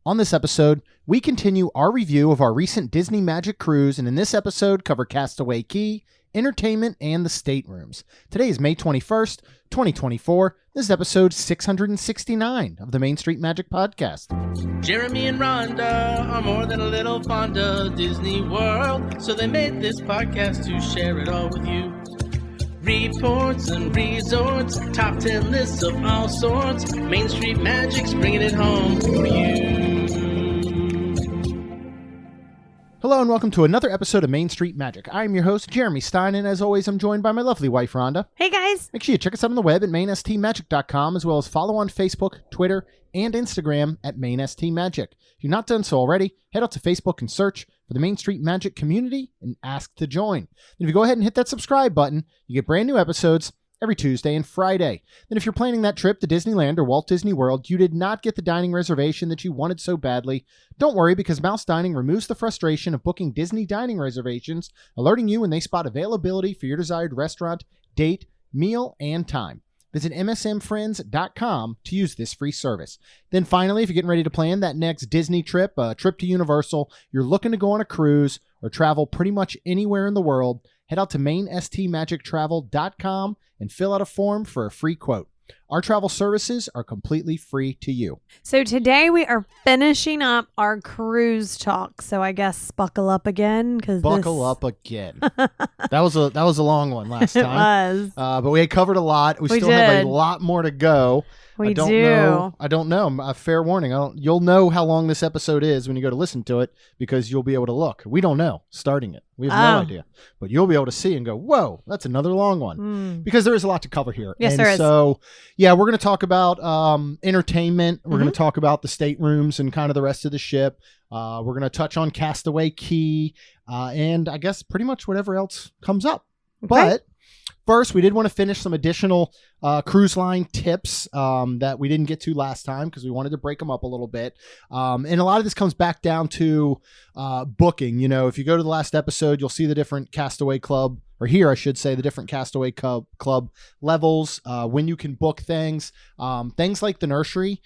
On this episode, we continue our review of our recent Disney Magic cruise, and in this episode cover Castaway Cay, entertainment, and the staterooms. Today is May 21st, 2024. This is episode 669 of the Main Street Magic Podcast. Jeremy and Rhonda are more than a little fond of Disney World, so they made this podcast to share it all with you. Reports and resorts, top 10 lists of all sorts. Main Street Magic's bringing it home for you. Hello and welcome to another episode of Main Street Magic. I'm your host, Jeremy Stein, and as always, I'm joined by my lovely wife, Rhonda. Hey, guys. Make sure you check us out on the web at mainstmagic.com, as well as follow on Facebook, Twitter, and Instagram at mainstmagic. If you're not done so already, head out to Facebook and search for the Main Street Magic community and ask to join. Then if you go ahead and hit that subscribe button, you get brand new episodes every Tuesday and Friday. Then if you're planning that trip to Disneyland or Walt Disney World, you did not get the dining reservation that you wanted so badly, don't worry, because Mouse Dining removes the frustration of booking Disney dining reservations, alerting you when they spot availability for your desired restaurant, date, meal, and time. Visit msmfriends.com to use this free service. Then finally, if you're getting ready to plan that next Disney trip, a trip to Universal, you're looking to go on a cruise or travel pretty much anywhere in the world, head out to mainstmagictravel.com and fill out a form for a free quote. Our travel services are completely free to you. So today we are finishing up our cruise talk. So I guess buckle up again. Buckle up again. That was a long one last time. It was. But we had covered a lot. We still have a lot more to go. I don't know. A fair warning. You'll know how long this episode is when you go to listen to it because you'll be able to look. We don't know starting it. We have no idea. But you'll be able to see and go, whoa, that's another long one. Because there is a lot to cover here. Yes, there is. So, yeah, we're going to talk about entertainment. We're going to talk about the staterooms and kind of the rest of the ship. We're going to touch on Castaway Cay and I guess pretty much whatever else comes up. Okay. But first, we did want to finish some additional cruise line tips that we didn't get to last time because we wanted to break them up a little bit. And a lot of this comes back down to booking. You know, if you go to the last episode, you'll see the different Castaway Club, or here I should say, the different Castaway Club levels, when you can book things. Things like the nursery,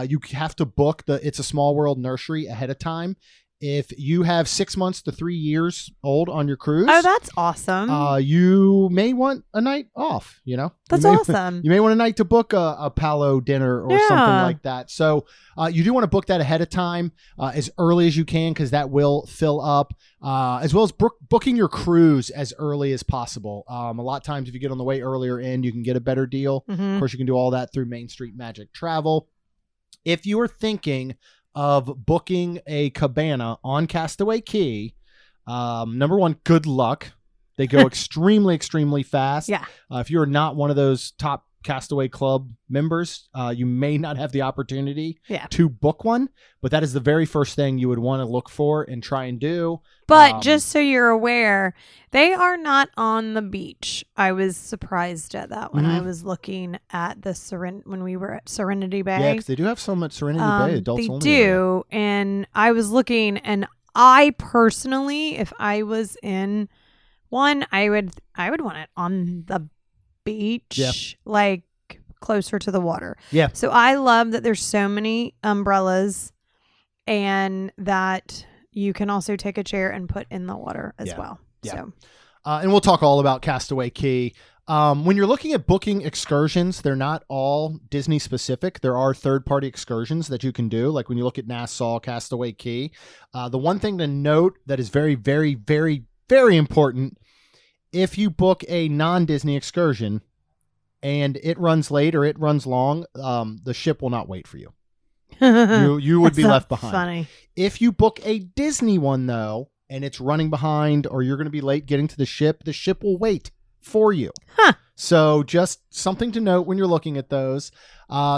you have to book It's a Small World nursery ahead of time. If you have 6 months to 3 years old on your cruise. Oh, that's awesome. You may want a night off, you know. That's awesome. You may want a night to book a Palo dinner or something like that. So you do want to book that ahead of time as early as you can because that will fill up, as well as booking your cruise as early as possible. A lot of times if you get on the way earlier in, you can get a better deal. Of course, you can do all that through Main Street Magic Travel. If you are thinking of booking a cabana on Castaway Cay, number one, good luck. They go extremely, extremely fast. Yeah. If you're not one of those top Castaway Club members, you may not have the opportunity to book one, but that is the very first thing you would want to look for and try and do. But just so you're aware, they are not on the beach. I was surprised at that when I was looking at when we were at Serenity Bay. Yeah, because they do have some at Serenity Bay, adults they only. They do, and I was looking, and I personally, if I was in one, I would want it on the beach, like closer to the water. Yeah. So I love that there's so many umbrellas and that you can also take a chair and put in the water as well. Yeah. So. And we'll talk all about Castaway Cay. When you're looking at booking excursions, they're not all Disney specific. There are third-party excursions that you can do, like when you look at Nassau, Castaway Cay. The one thing to note that is very, very, very, very important, if you book a non-Disney excursion and it runs late or it runs long, the ship will not wait for you. You would be left behind. Funny. If you book a Disney one, though, and it's running behind or you're going to be late getting to the ship will wait for you. Huh. So just something to note when you're looking at those.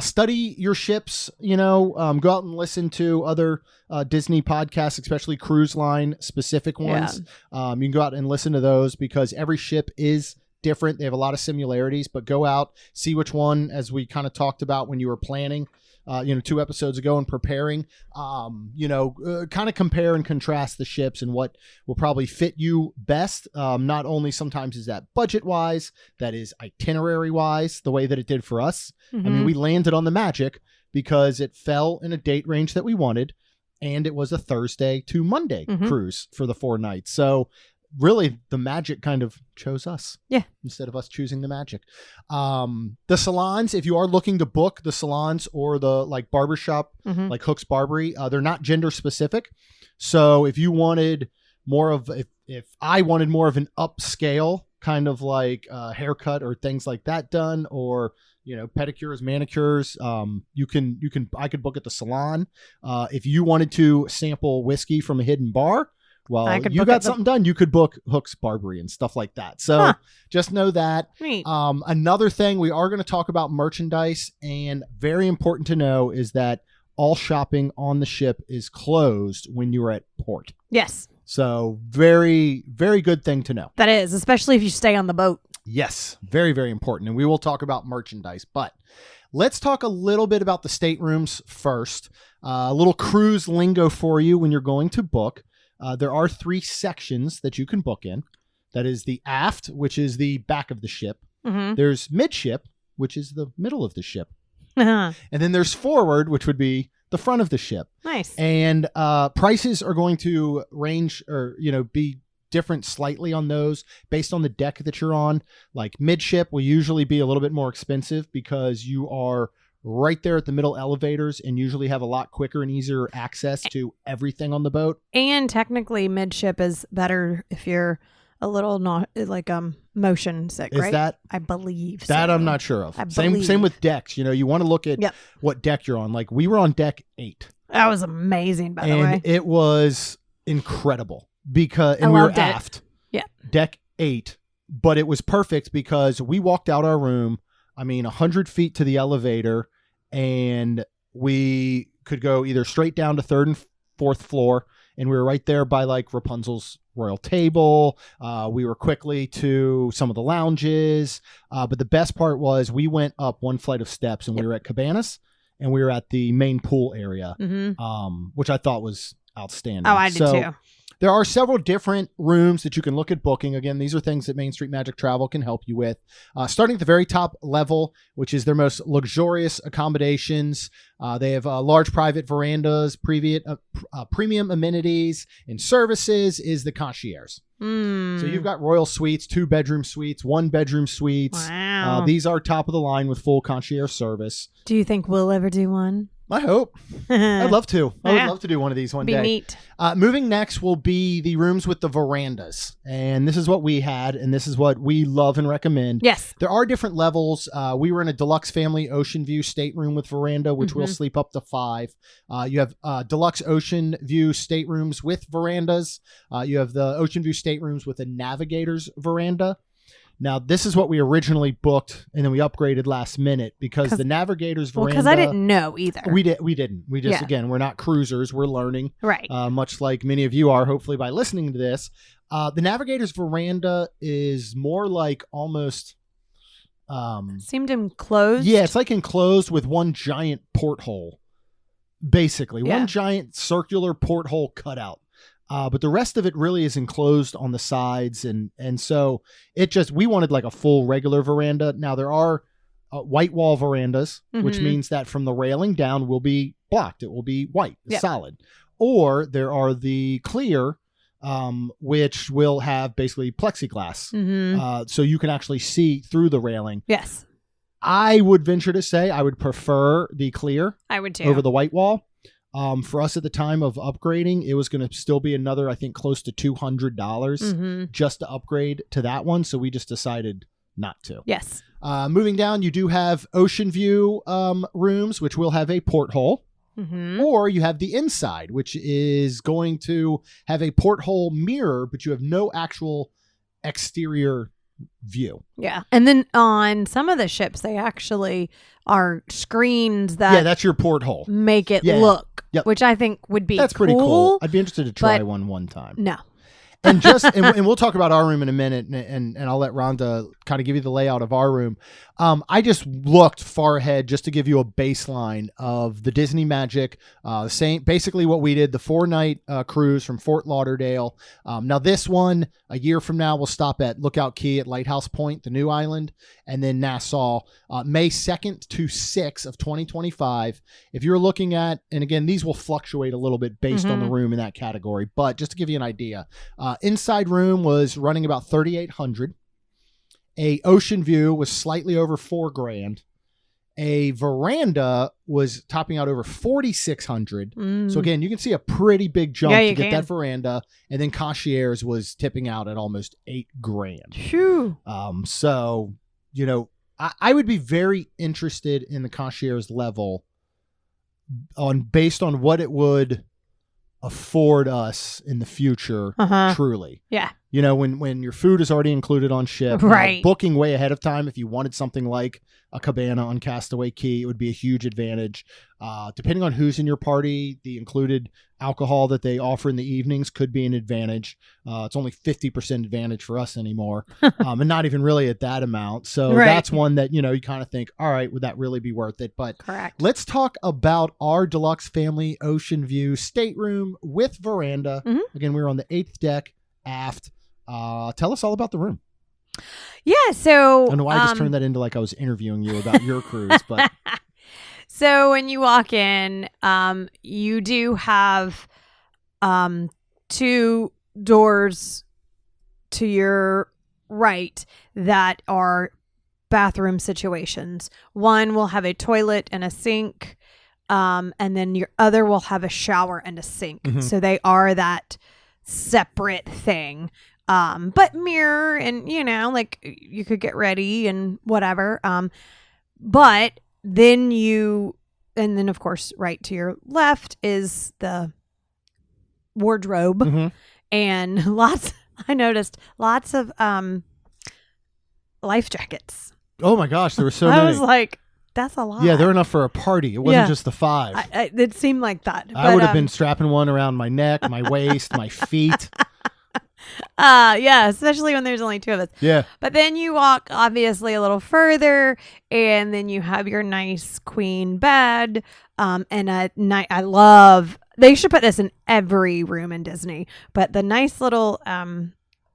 Study your ships, go out and listen to other Disney podcasts, especially cruise line specific ones. Yeah. You can go out and listen to those because every ship is different. They have a lot of similarities, but go out, see which one, as we kind of talked about when you were planning, 2 episodes ago and preparing, kind of compare and contrast the ships and what will probably fit you best. Not only sometimes is that budget wise, that is itinerary wise, the way that it did for us. Mm-hmm. I mean, we landed on the Magic because it fell in a date range that we wanted. and it was a Thursday to Monday Mhm. cruise for the 4 nights. So really the Magic kind of chose us. Yeah. Instead of us choosing the Magic. The salons, if you are looking to book the salons or the like barbershop, Mhm. like Hook's Barbery, they're not gender specific. So if you wanted more of, if I wanted more of an upscale kind of like haircut or things like that done, or pedicures, manicures, I could book at the salon. If you wanted to sample whiskey from a hidden bar, well, you got something done, you could book Hook's Barbery and stuff like that. So just know that. Neat. Another thing, we are going to talk about merchandise, and very important to know is that all shopping on the ship is closed when you're at port. Yes. So very, very good thing to know. That is, especially if you stay on the boat. Yes, very, very important. And we will talk about merchandise, but let's talk a little bit about the staterooms first. A little cruise lingo for you when you're going to book. There are 3 sections that you can book in. That is the aft, which is the back of the ship. Mm-hmm. There's midship, which is the middle of the ship. Uh-huh. And then there's forward, which would be the front of the ship. Nice. And prices are going to range or, be different slightly on those based on the deck that you're on. Like midship will usually be a little bit more expensive because you are right there at the middle elevators and usually have a lot quicker and easier access to everything on the boat. And technically midship is better if you're a little not like motion sick, Is right? that I believe that so. I'm not sure of. I Same believe. with decks. You want to look at what deck you're on. Like we were on deck 8. That was amazing, by the and way. it was incredible because I we were loved it. aft. Yeah. Deck 8, but it was perfect because we walked out our room, 100 feet to the elevator, and we could go either straight down to 3rd and 4th floor, and we were right there by like Rapunzel's royal table. We were quickly to some of the lounges, but the best part was we went up 1 flight of steps and we were at Cabanas, and we were at the main pool area, which I thought was outstanding. Oh, I did too. There are several different rooms that you can look at booking. Again, these are things that Main Street Magic Travel can help you with. Starting at the very top level, which is their most luxurious accommodations. They have large private verandas, premium amenities, and services is the concierge. So you've got royal suites, 2-bedroom suites, 1-bedroom suites. Wow. These are top of the line with full concierge service. Do you think we'll ever do one? I hope. I'd love to. I would Yeah. love to do one of these one Be day. neat. Moving next will be the rooms with the verandas. And this is what we had, and this is what we love and recommend. Yes. There are different levels. We were in a deluxe family ocean view stateroom with veranda, which will sleep up to 5. You have deluxe ocean view staterooms with verandas. You have the ocean view staterooms with a navigator's veranda. Now, this is what we originally booked, and then we upgraded last minute because the navigator's veranda... Well, because I didn't know either. We didn't. We just, again, we're not cruisers. We're learning. Right. Much like many of you are, hopefully, by listening to this. The navigator's veranda is more like almost... Seemed enclosed. Yeah, it's like enclosed with one giant porthole, basically. Yeah. One giant circular porthole cutout. But the rest of it really is enclosed on the sides. And so we wanted like a full regular veranda. Now there are white wall verandas, which means that from the railing down will be blocked. It will be white, solid. Or there are the clear, which will have basically plexiglass. So you can actually see through the railing. Yes. I would venture to say I would prefer the clear I would too. over the white wall. For us at the time of upgrading, it was going to still be another, I think, close to $200 just to upgrade to that one. So we just decided not to. Yes. Moving down, you do have ocean view rooms, which will have a porthole. Or you have the inside, which is going to have a porthole mirror, but you have no actual exterior view. Yeah. And then on some of the ships, they actually are screens that that's your porthole. make it look, which I think would be That's pretty cool. I'd be interested to try one time. No. And we'll talk about our room in a minute, and I'll let Rhonda kind of give you the layout of our room. I just looked far ahead just to give you a baseline of the Disney Magic. Same, basically what we did, the 4-night cruise from Fort Lauderdale. Now this one, a year from now, we'll stop at Lookout Key at Lighthouse Point, the new island, and then Nassau, May 2nd to 6th of 2025. If you're looking at, and again, these will fluctuate a little bit based on the room in that category, but just to give you an idea, inside room was running about $3,800. A ocean view was slightly over $4,000. A veranda was topping out over $4,600. So again, you can see a pretty big jump to get that veranda. And then concierge was tipping out at almost $8,000. Phew. So, you know, I would be very interested in the concierge level based on what it would afford us in the future. Truly. Yeah. You know, when your food is already included on ship, right? You know, booking way ahead of time. If you wanted something like a cabana on Castaway Cay, it would be a huge advantage. Depending on who's in your party, the included alcohol that they offer in the evenings could be an advantage. It's only 50% advantage for us anymore, and not even really at that amount. So that's one that, you know, you kind of think, all right, would that really be worth it? But correct. Let's talk about our deluxe family ocean view stateroom with veranda. Again, we were on the 8th deck aft. Tell us all about the room. Yeah, so I don't know why I just turned that into like I was interviewing you about your cruise, but so when you walk in, you do have 2 doors to your right that are bathroom situations. One will have a toilet and a sink, and then your other will have a shower and a sink. So they are that separate thing. But mirror and, you know, like you could get ready and whatever. But then and then of course, right to your left is the wardrobe and I noticed lots of, life jackets. Oh my gosh, there were so many. I was like, that's a lot. Yeah, they're enough for a party. It wasn't just the 5. It seemed like that. I would have been strapping one around my neck, my waist, my feet. Yeah, especially when there's only 2 of us. Yeah. But then you walk obviously a little further, and then you have your nice queen bed. And I love, they should put this in every room in Disney, but the nice little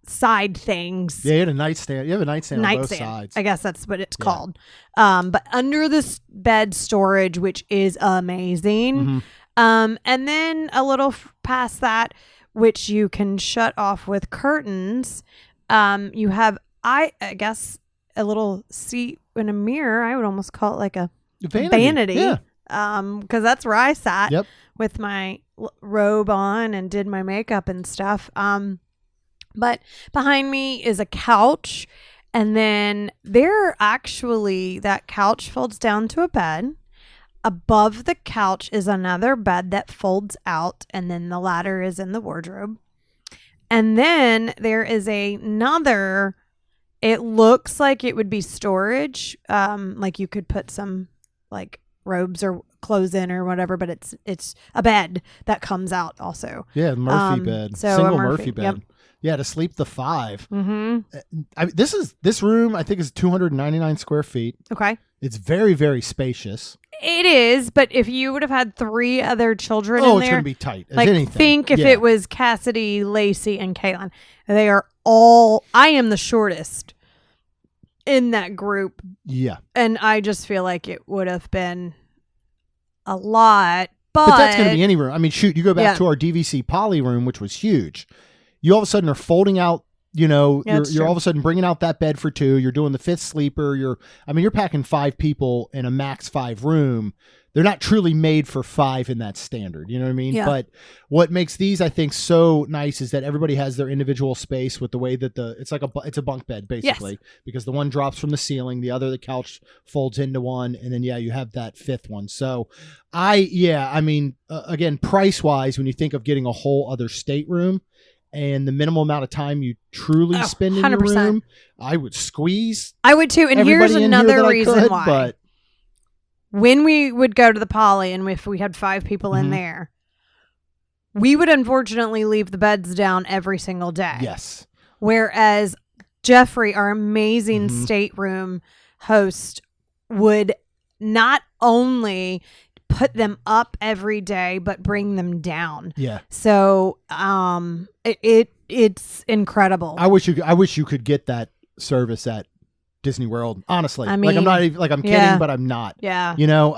side things. Yeah, you had a nightstand. You have a nightstand on both sides. I guess that's what it's called. But under this bed storage, which is amazing. And then a little past that, which you can shut off with curtains. You have, I guess, a little seat and a mirror. I would almost call it like a vanity. Yeah. Because that's where I sat with my robe on and did my makeup and stuff. But behind me is a couch. And then that couch folds down to a bed. Above the couch is another bed that folds out, and then the ladder is in the wardrobe. And then there is another, it looks like it would be storage, like you could put some like robes or clothes in or whatever, but it's a bed that comes out also. Yeah, Murphy bed. So single Murphy bed. Yep. Yeah, to sleep the 5. This room I think is 299 square feet. Okay. It's very, very spacious. It is, but if you would have had 3 other children in there, it's going to be tight as like, anything. Think if it was Cassidy, Lacey, and Caitlin. They are all, I am the shortest in that group. Yeah. And I just feel like it would have been a lot. But that's going to be any room. I mean, shoot, you go back to our DVC poly room, which was huge. You all of a sudden are folding out, you know, you're all of a sudden bringing out that bed for 2. You're doing the 5th sleeper. You're packing 5 people in a max 5 room. They're not truly made for 5 in that standard. You know what I mean? Yeah. But what makes these, I think, so nice is that everybody has their individual space with the way that it's a bunk bed basically, because the one drops from the ceiling, the couch folds into one, and then you have that 5th one. So again, price wise, when you think of getting a whole other stateroom, and the minimal amount of time you truly spend in 100%. Your room, I would squeeze. I would too. And here's another reason why. But when we would go to the poly, and if we had 5 people in there, we would unfortunately leave the beds down every single day. Yes. Whereas Jeffrey, our amazing stateroom host would not only put them up every day, but bring them down. Yeah. So, it's incredible. I wish you could get that service at Disney World. Honestly, I like I'm mean, not even, like I'm kidding, yeah. but I'm not. Yeah. You know,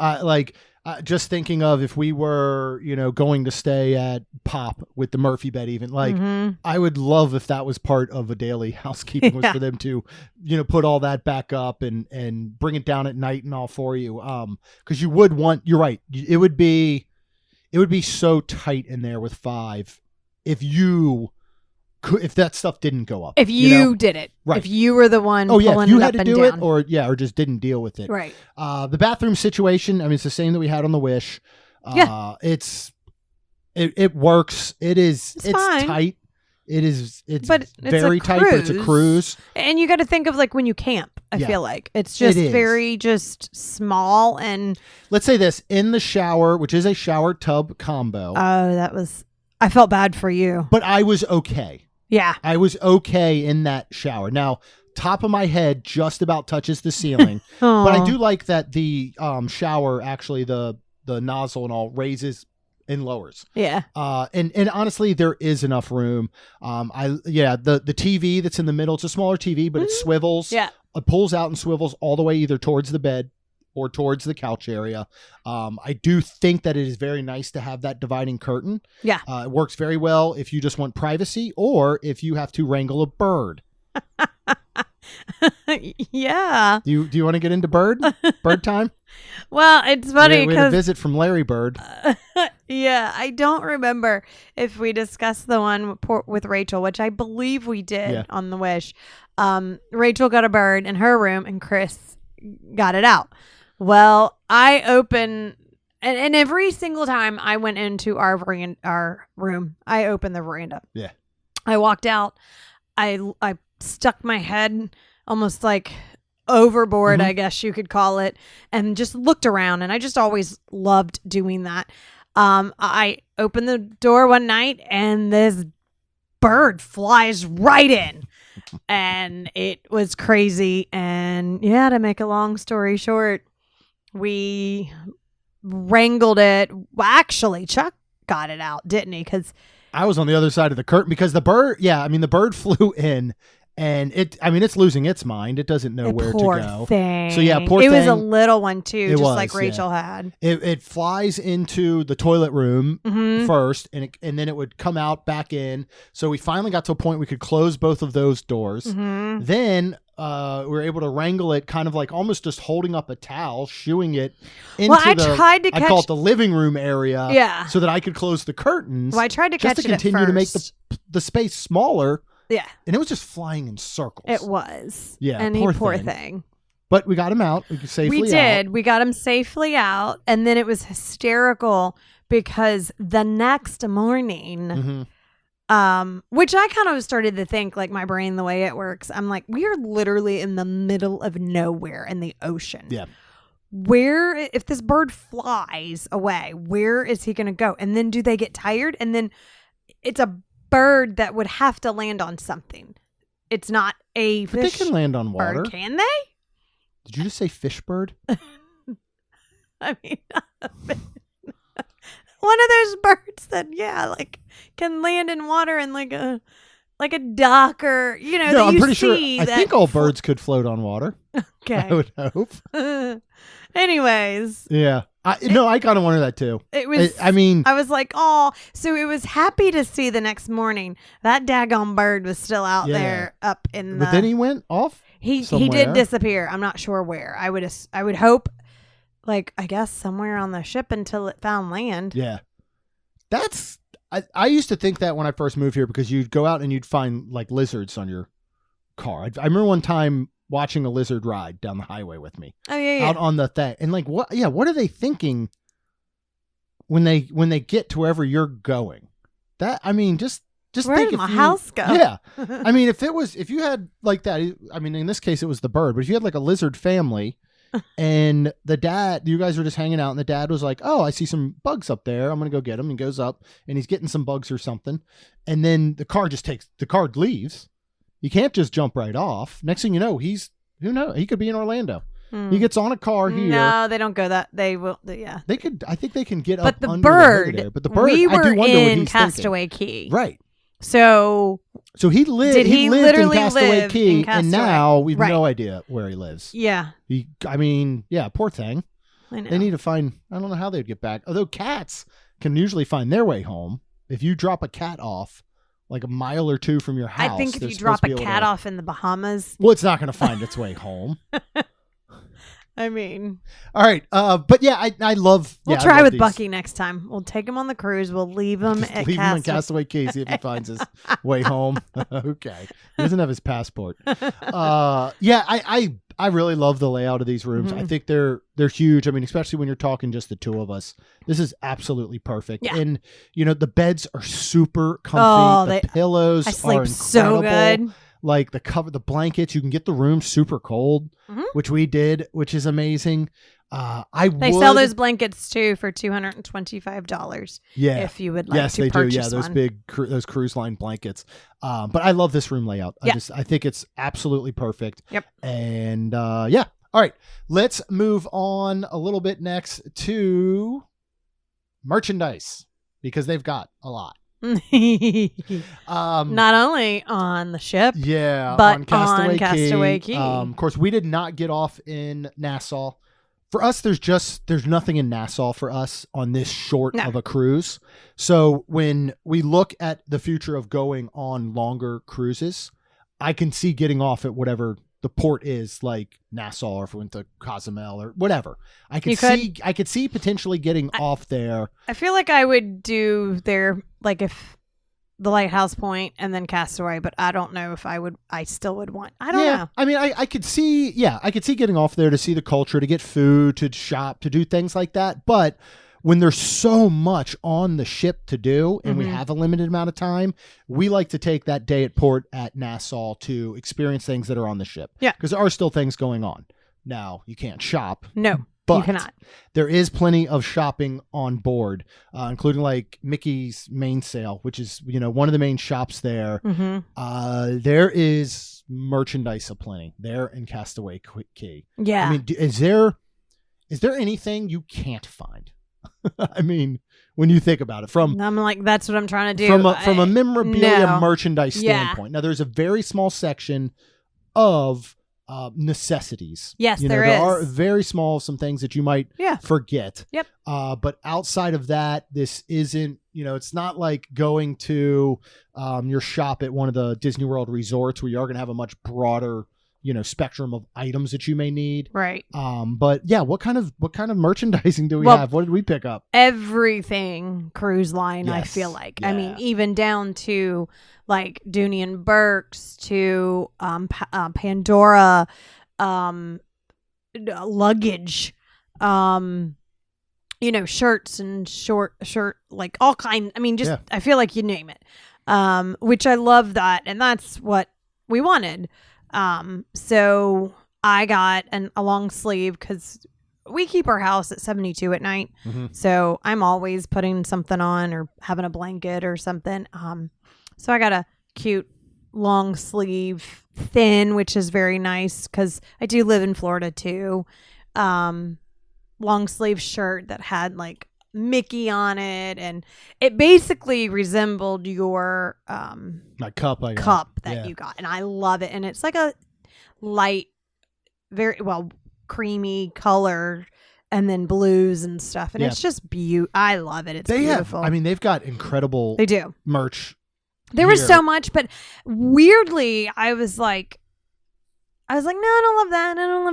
just thinking of if we were, going to stay at Pop with the Murphy bed, even like I would love if that was part of a daily housekeeping was for them to, put all that back up and bring it down at night and all for you. Cause you would want, you're right. It would be so tight in there with 5 if that stuff didn't go up. If you did it. Right. If you were the one if pulling you it had up to and do down. it or just didn't deal with it. Right. The bathroom situation, I mean, it's the same that we had on the Wish. It works. It's fine. tight. It's But very tight, but it's a cruise. And you got to think of like when you camp, I feel like. It's just very just small and... Let's say this, in the shower, which is a shower tub combo. Oh, I felt bad for you. But I was okay. Yeah. I was okay in that shower. Now, top of my head just about touches the ceiling. But I do like that the shower, actually, the nozzle and all raises and lowers. Yeah. And honestly, there is enough room. The TV that's in the middle, it's a smaller TV, but it swivels. Yeah. It pulls out and swivels all the way either towards the bed or towards the couch area. I do think that it is very nice to have that dividing curtain. Yeah. It works very well if you just want privacy or if you have to wrangle a bird. Yeah. Do you want to get into bird time? Well, it's funny we had a because visit from Larry Bird. yeah, I don't remember if we discussed the one with Rachel, which I believe we did on the Wish. Rachel got a bird in her room and Chris got it out. Well, I open and every single time I went into our room, I opened the veranda. Yeah. I walked out. I stuck my head almost like overboard, I guess you could call it, and just looked around. And I just always loved doing that. I opened the door one night and this bird flies right in. And it was crazy. And yeah, to make a long story short, we wrangled it. Well, actually, Chuck got it out, didn't he? Because I was on the other side of the curtain because the bird flew in and it's losing its mind. It doesn't know where to go. Thing. So yeah, poor thing. It thing. was a little one too, It just was, like Rachel had. It flies into the toilet room first and then it would come out back in. So we finally got to a point we could close both of those doors. Then we were able to wrangle it kind of like almost just holding up a towel, shooing it into I call it the living room area so that I could close the curtains. Well, I tried to just catch to continue to make the space smaller. Yeah. And it was just flying in circles. It was. Yeah. And poor thing. But we got him out. We did. We got him safely out. And then it was hysterical because the next morning, which I kind of started to think, like my brain, the way it works, I'm like, we are literally in the middle of nowhere in the ocean. Yeah. Where, if this bird flies away, where is he going to go? And then do they get tired? And then it's a bird that would have to land on something. It's not a fish. But they can land on water. Bird, can they? Did you just say fish bird? I mean, one of those birds that can land in water and like a duck or No, I'm pretty sure. I think all birds could float on water. Okay. I would hope. Anyways. Yeah. I kind of wonder that too. It was. I was like, oh, so it was happy to see the next morning that daggone bird was still out there up in the. But then he went off. He did disappear. I'm not sure where. I would hope, like I guess somewhere on the ship until it found land. Yeah, that's. I used to think that when I first moved here because you'd go out and you'd find like lizards on your car. I remember one time watching a lizard ride down the highway with me. Oh yeah. Out on the thing. And like what are they thinking when they get to wherever you're going? Just where think did my house go? Yeah. If you had like that, in this case it was the bird, but if you had like a lizard family and you guys were just hanging out and the dad was like, oh, I see some bugs up there. I'm going to go get them. And goes up and he's getting some bugs or something. And then the car leaves. You can't just jump right off. Next thing you know, he could be in Orlando. He gets on a car here. No, they don't go that. They will. Yeah. They could. I think they can get But up the under bird. the hood there. But the bird. We I were do wonder what in he's Castaway Cay. thinking. Right. So he lived. Did he lived literally in Castaway live Cay, in Castaway? and now we've Right. no idea where he lives. yeah, Poor thing. I know. They need to find. I don't know how they'd get back. Although cats can usually find their way home. If you drop a cat off like a mile or two from your house, I think if they're you supposed drop to be a able cat to- off in the Bahamas, well, it's not going to find its way home. I mean, All right, but yeah, I love. we'll yeah, I try love with these. Bucky next time. We'll take him on the cruise. We'll leave him Just at leave him in Castaway. Castaway Cay, see if he finds his way home. Okay. He doesn't have his passport. Yeah, I really love the layout of these rooms. I think they're huge. I mean, especially when you're talking just the two of us. This is absolutely perfect. Yeah. And the beds are super comfy. The pillows I are sleep incredible. so good. Like the blankets, you can get the room super cold, which we did, which is amazing. They sell those blankets too for $225. Yeah. If you would like yes, to they purchase do. Yeah, those one. big those cruise line blankets. But I love this room layout. I think it's absolutely perfect. Yep. And yeah. All right. Let's move on a little bit next to merchandise because they've got a lot. Not only on the ship, Yeah, but on Castaway Castaway Cay. Cay. Of course, we did not get off in Nassau. For us, there's nothing in Nassau for us on this short of a cruise. So when we look at the future of going on longer cruises, I can see getting off at whatever the port is, like Nassau, or if we went to Cozumel or whatever. I could see potentially getting off there. I feel like I would do their, like, if the Lighthouse Point and then Castaway, but I don't know if I still would want. I don't know. I mean, I could see getting off there to see the culture, to get food, to shop, to do things like that. But when there's so much on the ship to do and we have a limited amount of time, we like to take that day at port at Nassau to experience things that are on the ship. Yeah. Because there are still things going on. Now, you can't shop. No, But you cannot. there is plenty of shopping on board, including like Mickey's Main Sale, which is, one of the main shops there. There is merchandise aplenty there in Castaway Cay. Yeah. I mean, is there anything you can't find? I mean, when you think about it, I'm like, that's what I'm trying to do. from a memorabilia no. merchandise Yeah. standpoint. Now, there's a very small section of necessities. Yes, there there is. are very small, some things that you might forget. Yep. But outside of that, this isn't, it's not like going to your shop at one of the Disney World resorts where you are going to have a much broader, spectrum of items that you may need. Right. But yeah, what kind of merchandising do we have? What did we pick up? Everything cruise line, I Yes. feel like. Yeah. I mean, even down to like Dooney and Burke's, to Pandora, luggage, shirts and shirt, like all kind. I mean, just I feel like you name it. Which I love that, and that's what we wanted. So I got a long sleeve because we keep our house at 72 at night. So I'm always putting something on or having a blanket or something. So I got a cute long sleeve thin, which is very nice because I do live in Florida too. Long sleeve shirt that had like Mickey on it, and it basically resembled your My cup that you got, and I love it. And it's like a light, very creamy color, and then blues and stuff, and it's just beautiful. I love it. It's beautiful. They've got incredible They do merch. There was so much, but weirdly I was like, no, I don't love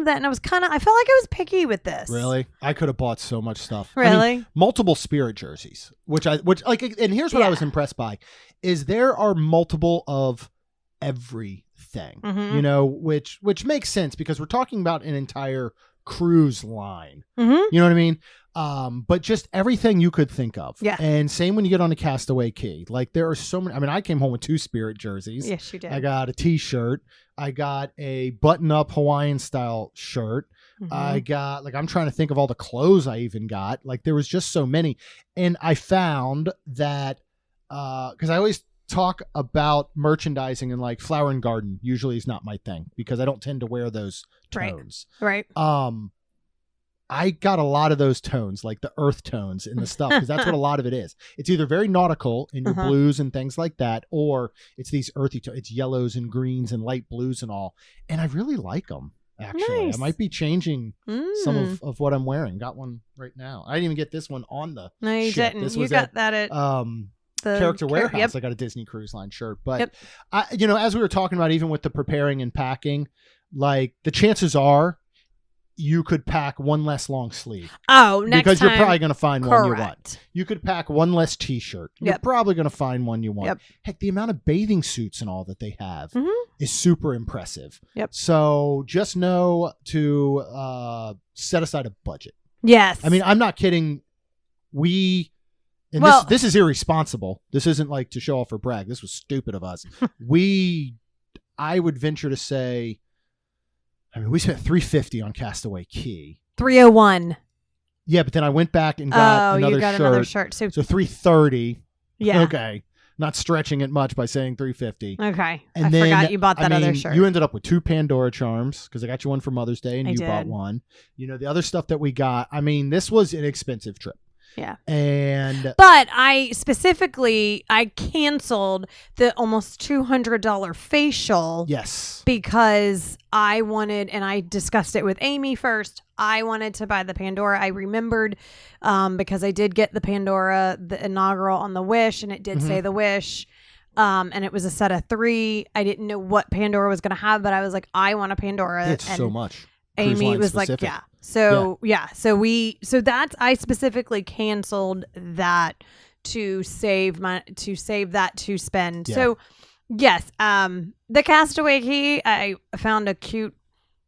that. And I felt like I was picky with this. Really? I could have bought so much stuff. Really? Multiple Spirit jerseys, which and here's what I was impressed by, is there are multiple of everything, which makes sense because we're talking about an entire cruise line. You know what I mean? But just everything you could think of. Yeah. And same when you get on a Castaway Cay. Like there are so many. I mean, I came home with 2 Spirit jerseys. Yes, you did. I got a t-shirt. I got a button-up Hawaiian style shirt. I got, I'm trying to think of all the clothes I even got. Like there was just so many. And I found that, because I always talk about merchandising and like flower and garden usually is not my thing because I don't tend to wear those tones. Right. I got a lot of those tones, like the earth tones in the stuff, because that's what a lot of it is. It's either very nautical in your blues and things like that, or it's these earthy tones. It's yellows and greens and light blues and all. And I really like them, actually. Nice. I might be changing some of what I'm wearing. Got one right now. I didn't even get this one on the No, you ship. didn't. This You was got that at the Character Warehouse. I got a Disney Cruise Line shirt. But, as we were talking about, even with the preparing and packing, like the chances are you could pack one less long sleeve. Oh, next because time. you're probably going to find one you want. Correct. You could pack one less t-shirt. You're probably going to find one you want. Yep. Heck, the amount of bathing suits and all that they have is super impressive. Yep. So just know to set aside a budget. Yes. I mean, I'm not kidding. This is irresponsible. This isn't like to show off or brag. This was stupid of us. I would venture to say, we spent $350 on Castaway Cay. 301. Yeah, but then I went back and got another shirt. So $330. Yeah. Okay. Not stretching it much by saying $350. Okay. And I then, forgot you bought that other shirt. You ended up with 2 Pandora charms because I got you one for Mother's Day and I you did. bought one. The other stuff that we got, this was an expensive trip. Yeah. But I canceled the almost $200 facial. Yes. Because I wanted, and I discussed it with Amy first, I wanted to buy the Pandora. I remembered because I did get the Pandora, the inaugural on the Wish, and it did say the Wish. And it was a set of 3. I didn't know what Pandora was going to have, but I was like, I want a Pandora. It's so much. Amy was like, yeah. So I specifically canceled that to save that to spend. Yeah. So yes, the Castaway Cay, I found a cute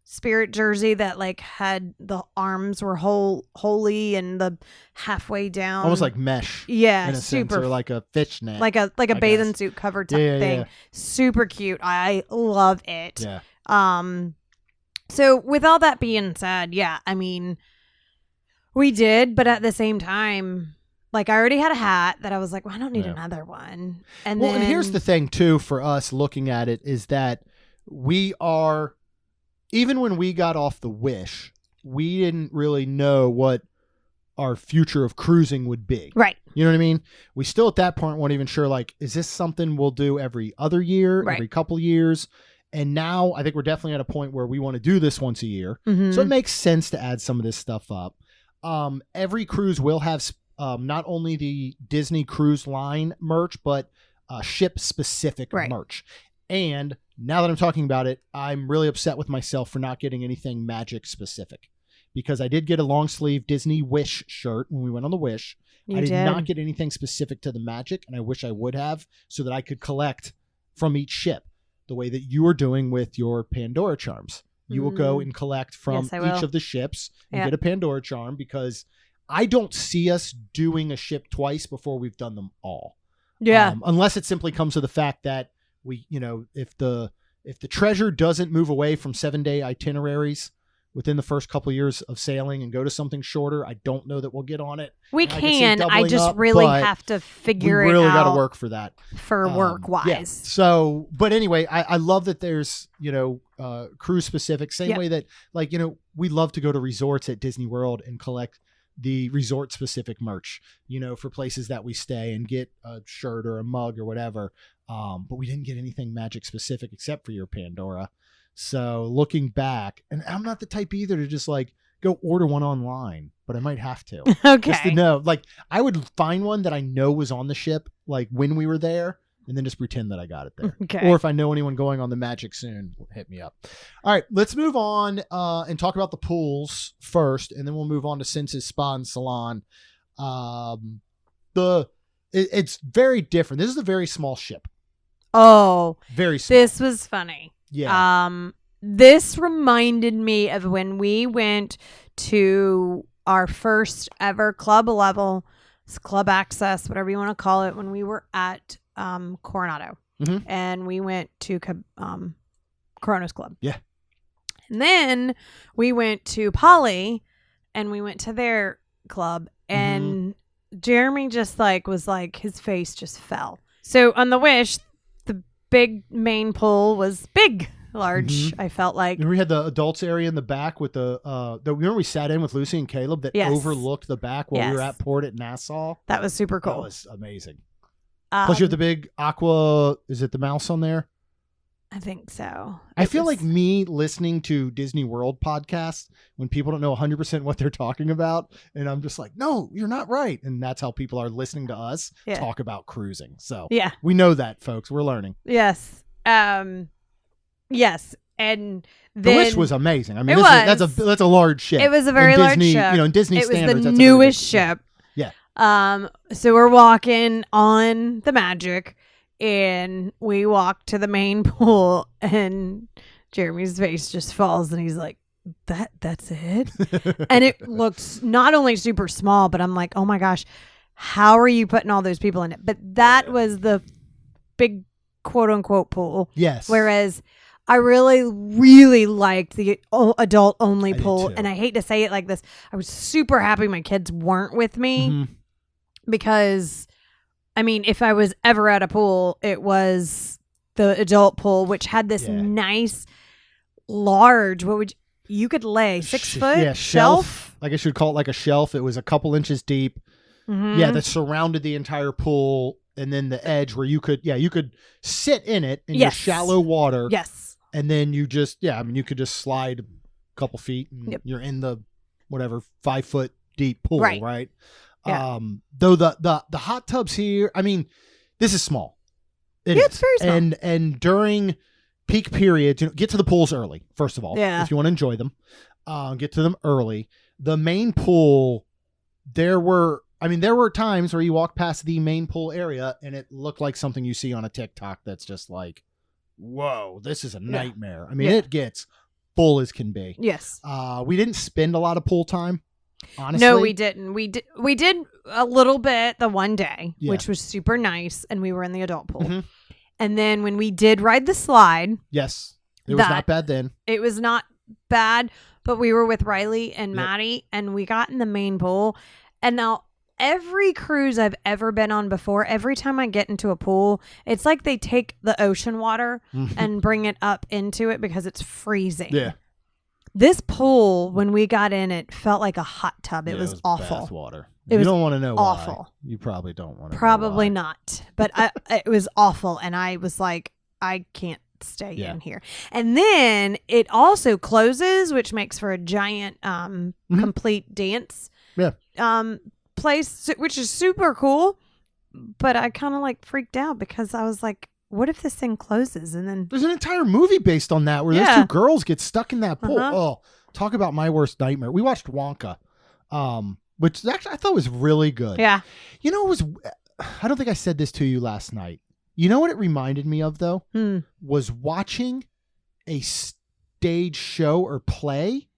Spirit jersey that like had the arms were wholly and the halfway down, almost like mesh. Yeah, in a super sense, or like a fishnet, like a bathing suit cover type thing. Yeah. Super cute. I love it. Yeah. So with all that being said, we did, but at the same time, like I already had a hat that I was like, well, I don't need another one. And and here's the thing too, for us looking at it is that we are, even when we got off the Wish, we didn't really know what our future of cruising would be. Right. You know what I mean? We still at that point weren't even sure, like, is this something we'll do every other year, every couple years? And now I think we're definitely at a point where we want to do this once a year. Mm-hmm. So it makes sense to add some of this stuff up. Every cruise will have not only the Disney Cruise Line merch, but ship-specific merch. And now that I'm talking about it, I'm really upset with myself for not getting anything Magic-specific. Because I did get a long-sleeve Disney Wish shirt when we went on the Wish. I did not get anything specific to the Magic, and I wish I would have, so that I could collect from each ship. The way that you are doing with your Pandora charms. You will go and collect from each of the ships and get a Pandora charm, because I don't see us doing a ship twice before we've done them all. Yeah. Unless it simply comes to the fact that we, if the treasure doesn't move away from 7-day itineraries within the first couple of years of sailing and go to something shorter, I don't know that we'll get on it. We can. I just really have to figure it out. We really got to work for that. For work-wise. Yeah. So, but anyway, I love that there's, cruise specific. Same way that, like, we love to go to resorts at Disney World and collect the resort specific merch, for places that we stay and get a shirt or a mug or whatever. But we didn't get anything Magic specific except for your Pandora. So looking back, and I'm not the type either to just like go order one online, but I might have to. Okay. Just to know, like, I would find one that I know was on the ship, like when we were there, and then just pretend that I got it there. Okay. Or if I know anyone going on the Magic soon, hit me up. All right, let's move on and talk about the pools first, and then we'll move on to Senses Spa and Salon. It's very different. This is a very small ship. Oh, very small. This was funny. Yeah. This reminded me of when we went to our first ever club level, club access, whatever you want to call it, when we were at Coronado. Mm-hmm. And we went to Corona's Club. Yeah. And then we went to Poly and we went to their club, and Jeremy just was like, his face just fell. So on the Wish, the big main pool was large. I felt like. And we had the adults area in the back with remember we sat in with Lucy and Caleb that overlooked the back while we were at Port at Nassau. That was super cool. That was amazing. Plus you have the big aqua, is it the mouse on there? I think so. I feel like me listening to Disney World podcasts when people don't know 100% what they're talking about. And I'm just like, no, you're not right. And that's how people are listening to us talk about cruising. So we know that, folks. We're learning. Yes. Yes. And the Wish was amazing. I mean, that's a large ship. It was a very large ship. You know, in Disney standards, it was the newest ship. Yeah. So we're walking on the Magic. And we walk to the main pool, and Jeremy's face just falls, and he's like, that's it? And it looks not only super small, but I'm like, oh my gosh, how are you putting all those people in it? But that was the big quote unquote pool. Yes. Whereas I really, really liked the adult only pool. And I hate to say it like this. I was super happy my kids weren't with me because... I mean, if I was ever at a pool, it was the adult pool, which had this nice, large, you could lay 6 foot shelf? I guess you'd call it like a shelf. It was a couple inches deep. Yeah, that surrounded the entire pool. And then the edge where you could sit in it in your shallow water. Yes. And then you just, you could just slide a couple feet and you're in the 5 foot deep pool, right? Yeah. Though the hot tubs here, I mean, this is small. It's very small. And during peak periods, get to the pools early, first of all. Yeah. If you want to enjoy them, get to them early. The main pool, there were times where you walk past the main pool area and it looked like something you see on a TikTok that's just like, whoa, this is a nightmare. I mean, it gets full as can be. Yes. We didn't spend a lot of pool time. Honestly. No, we didn't. We did a little bit the one day, which was super nice, and we were in the adult pool. And then when we did ride the slide, yes, it was not bad then. It was not bad, but we were with Riley and Maddie, and we got in the main pool. And now every cruise I've ever been on before, every time I get into a pool, it's like they take the ocean water and bring it up into it because it's freezing. Yeah. This pool, when we got in, it felt like a hot tub. It was awful. Bath water. You don't want to know awful. Why. You probably don't want to. Probably not. But it was awful, and I was like, I can't stay in here. And then it also closes, which makes for a giant, complete dance. Place, which is super cool. But I kind of freaked out because I was like, what if this thing closes and then... There's an entire movie based on that where those two girls get stuck in that pool. Oh, talk about my worst nightmare. We watched Wonka, which actually I thought was really good. Yeah. You know, I don't think I said this to you last night. You know what it reminded me of, though? Was watching a stage show or play,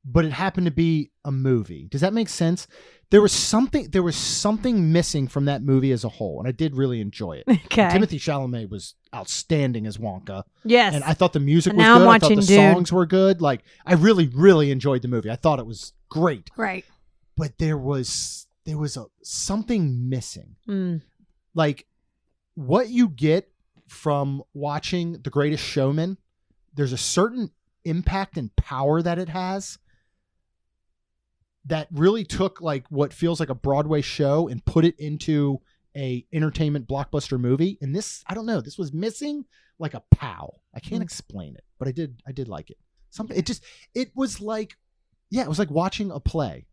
but it happened to be a movie. Does that make sense? There was something missing from that movie as a whole, and I did really enjoy it. Okay. Timothy Chalamet was outstanding as Wonka. Yes. And I thought the music was good. I thought the songs were good. Like, I really, really enjoyed the movie. I thought it was great. Right. But there was something missing. Like, what you get from watching The Greatest Showman, there's a certain impact and power that it has that really took what feels like a Broadway show and put it into a entertainment blockbuster movie. And this, I don't know, this was missing like a pow. I can't explain it, but I did like it. It was like watching a play,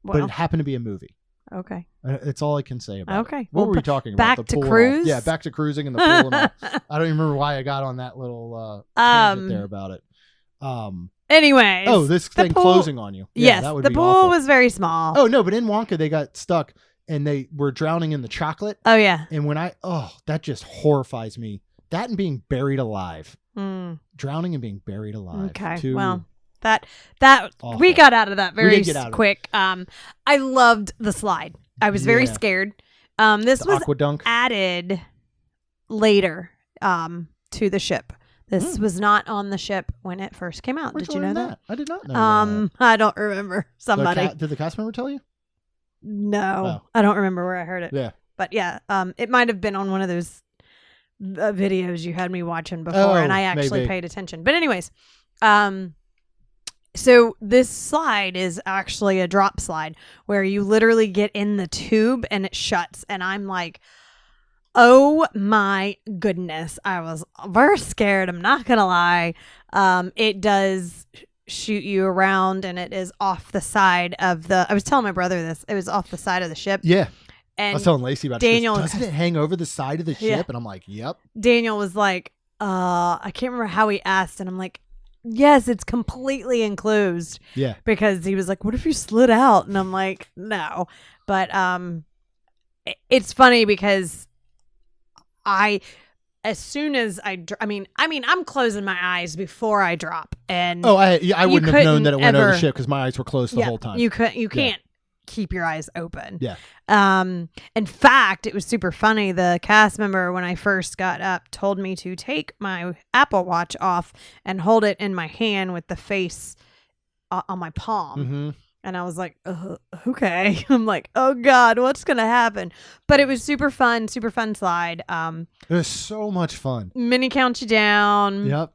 but it happened to be a movie. Okay. It's all I can say about it. Okay. What were we talking about? Back to cruise? Yeah, back to cruising and the pool and all. I don't even remember why I got on that little tangent there about it. Anyways. Oh, this thing closing on you. Yeah, yes, that would the be pool awful. was very small. Oh, no, but in Wonka, they got stuck and they were drowning in the chocolate. Oh, yeah. And that just horrifies me. That and being buried alive. Drowning and being buried alive. Okay. Well, that awful. We got out of that very quick. I loved the slide. I was very scared. This was Aquadunk added later to the ship. This was not on the ship when it first came out. Did you know that? I did not know that. I don't remember. Somebody. Did the cast member tell you? No. I don't remember where I heard it. Yeah. But yeah, it might have been on one of those videos you had me watching before, and I actually paid attention. But anyways, so this slide is actually a drop slide where you literally get in the tube and it shuts. And I'm like, oh my goodness. I was very scared. I'm not going to lie. It does shoot you around, and it is off the side of I was telling my brother this. It was off the side of the ship. Yeah. And I was telling Lacey about Daniel, it. Doesn't it hang over the side of the ship? And I'm like, yep. Daniel was like, I can't remember how he asked. And I'm like, yes, it's completely enclosed. Yeah. Because he was like, what if you slid out? And I'm like, no. But it's funny because as soon as I'm closing my eyes before I drop. And I wouldn't have known that it went over the ship because my eyes were closed the whole time. You can't keep your eyes open. Yeah. In fact, it was super funny. The cast member, when I first got up, told me to take my Apple Watch off and hold it in my hand with the face on my palm. Mm-hmm. And I was like, okay. I'm like, oh God, what's going to happen? But it was super fun slide. It was so much fun. Mini count you down. Yep.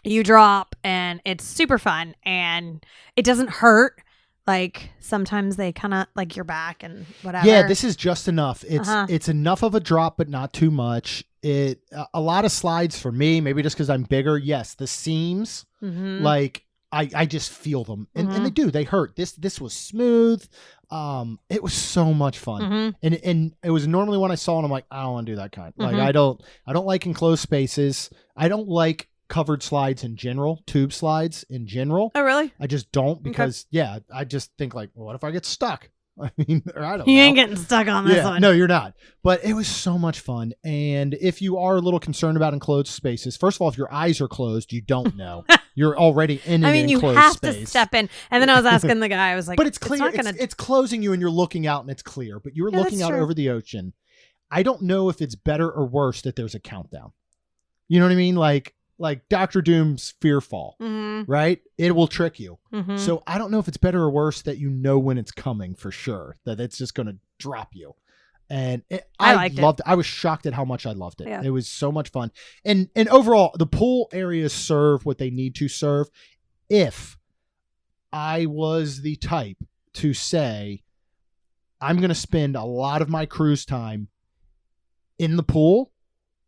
You drop, and it's super fun, and it doesn't hurt. Like sometimes they kind of like your back and whatever. Yeah, this is just enough. It's enough of a drop, but not too much. A lot of slides for me, maybe just because I'm bigger. Yes, the seams, like I just feel them, and they do. They hurt. This was smooth. It was so much fun, and it was normally when I saw it, I'm like, I don't want to do that kind. Like I don't like enclosed spaces. I don't like covered slides in general, tube slides in general. Oh, really? I just don't because, I just think like, well, what if I get stuck? I mean, or I don't know. You know. ain't getting stuck on this one. No, you're not. But it was so much fun. And if you are a little concerned about enclosed spaces, first of all, if your eyes are closed, you don't know. You're already in an enclosed space. You have to step in. And then I was asking the guy, I was like, but it's clear. It's closing you and you're looking out and it's clear. But you're looking out over the ocean. I don't know if it's better or worse that there's a countdown. You know what I mean? Like Dr. Doom's Fearfall, right? It will trick you. So I don't know if it's better or worse that you know when it's coming for sure, that it's just going to drop you. And I loved it. I was shocked at how much I loved it. Yeah. It was so much fun. And overall, the pool areas serve what they need to serve. If I was the type to say, I'm going to spend a lot of my cruise time in the pool,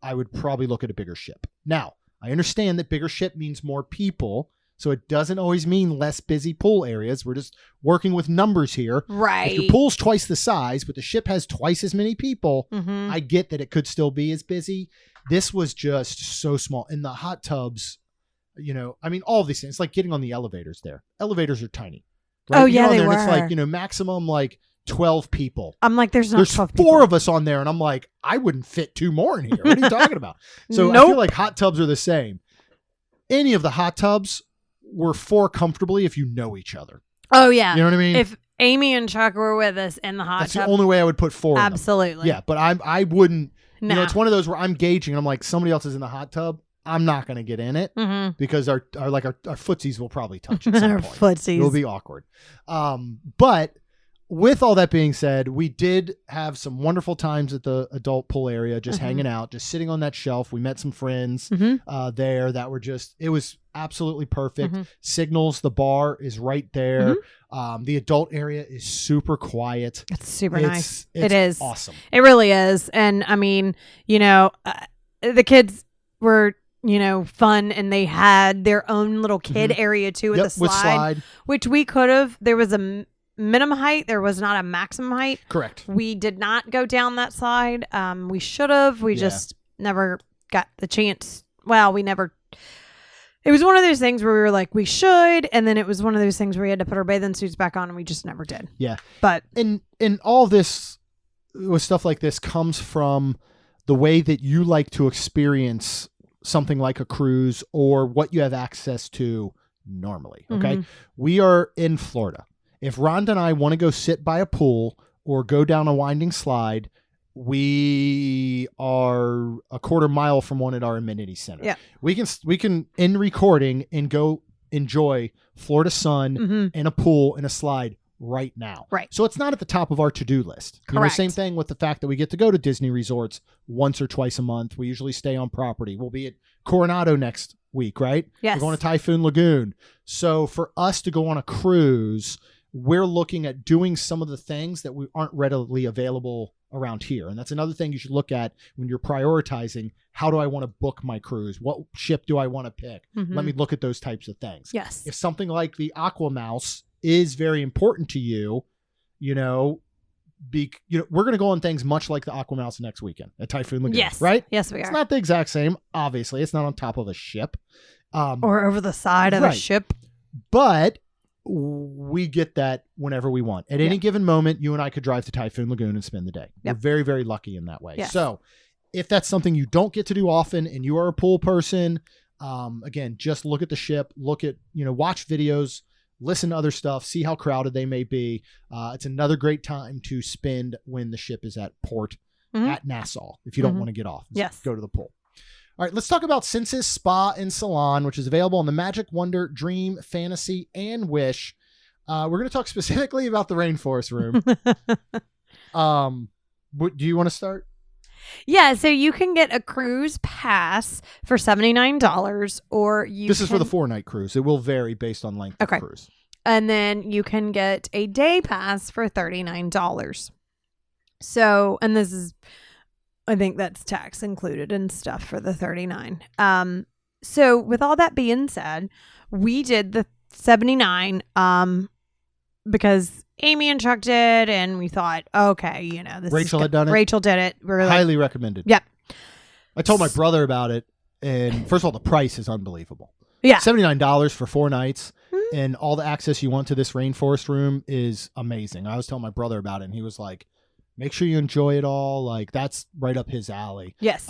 I would probably look at a bigger ship. Now, I understand that bigger ship means more people, so it doesn't always mean less busy pool areas. We're just working with numbers here. Right. If your pool's twice the size, but the ship has twice as many people, I get that it could still be as busy. This was just so small. And the hot tubs, all of these things, like getting on the elevators there. Elevators are tiny. Right? Oh, yeah, they were. And it's like, maximum 12 people. I'm like, there's 12 people. 4 of us on there, and I'm like, I wouldn't fit 2 more in here. What are you talking about? So I feel like hot tubs are the same. Any of the hot tubs were 4 comfortably if you know each other. Oh, yeah. You know what I mean? If Amy and Chuck were with us in the hot tub. That's the only way I would put 4 Absolutely. Yeah, but I wouldn't. No. It's one of those where I'm gauging, and I'm like, somebody else is in the hot tub. I'm not going to get in it because our footsies will probably touch at some point. Footsies. It'll be awkward. But with all that being said, we did have some wonderful times at the adult pool area, just hanging out, just sitting on that shelf. We met some friends there that were it was absolutely perfect. Signals, the bar is right there. The adult area is super quiet. It's super nice. It is is awesome. It really is. And I mean, the kids were, fun, and they had their own little kid area too with the slide, which we could have. There was a minimum height. There was not a maximum height. Correct. We did not go down that slide. We should have. We just never got the chance. Well, we never. It was one of those things where we were like, we should, and then it was one of those things where we had to put our bathing suits back on, and we just never did. Yeah. But and all this with stuff like this comes from the way that you like to experience something like a cruise or what you have access to normally. Okay. We are in Florida. If Rhonda and I want to go sit by a pool or go down a winding slide, we are a quarter mile from one at our amenity center. Yeah. We can end recording and go enjoy Florida sun and a pool and a slide right now. Right. So it's not at the top of our to-do list. Correct. Same thing with the fact that we get to go to Disney resorts once or twice a month. We usually stay on property. We'll be at Coronado next week, right? Yes. We're going to Typhoon Lagoon. So for us to go on a cruise, we're looking at doing some of the things that we aren't readily available around here. And that's another thing you should look at when you're prioritizing. How do I want to book my cruise? What ship do I want to pick? Mhm. Let me look at those types of things. Yes. If something like the Aqua Mouse is very important to you, we're going to go on things much like the Aqua Mouse next weekend at Typhoon Lagoon. Yes. Right? Yes, we are. It's not the exact same. Obviously, it's not on top of a ship. Or over the side of a right. ship. But we get that whenever we want. At any given moment, you and I could drive to Typhoon Lagoon and spend the day. Yep. We're very, very lucky in that way. Yes. So if that's something you don't get to do often and you are a pool person, again, just look at the ship, watch videos, listen to other stuff, see how crowded they may be. It's another great time to spend when the ship is at port at Nassau if you don't want to get off. Yes. Go to the pool. All right, let's talk about Senses Spa and Salon, which is available on the Magic, Wonder, Dream, Fantasy, and Wish. We're going to talk specifically about the Rainforest Room. Do you want to start? Yeah, so you can get a cruise pass for $79, or This is for the 4-night cruise. It will vary based on length of cruise. And then you can get a day pass for $39. So, and this is, I think that's tax included and stuff for the $39. So with all that being said, we did the $79 because Amy and Chuck did, and we thought, okay, this Rachel had done it. Rachel did it. We were highly recommended. Yep. I told my brother about it, and first of all, the price is unbelievable. Yeah. $79 for 4 nights, and all the access you want to this Rainforest Room is amazing. I was telling my brother about it, and he was like, make sure you enjoy it all. Like, that's right up his alley. Yes.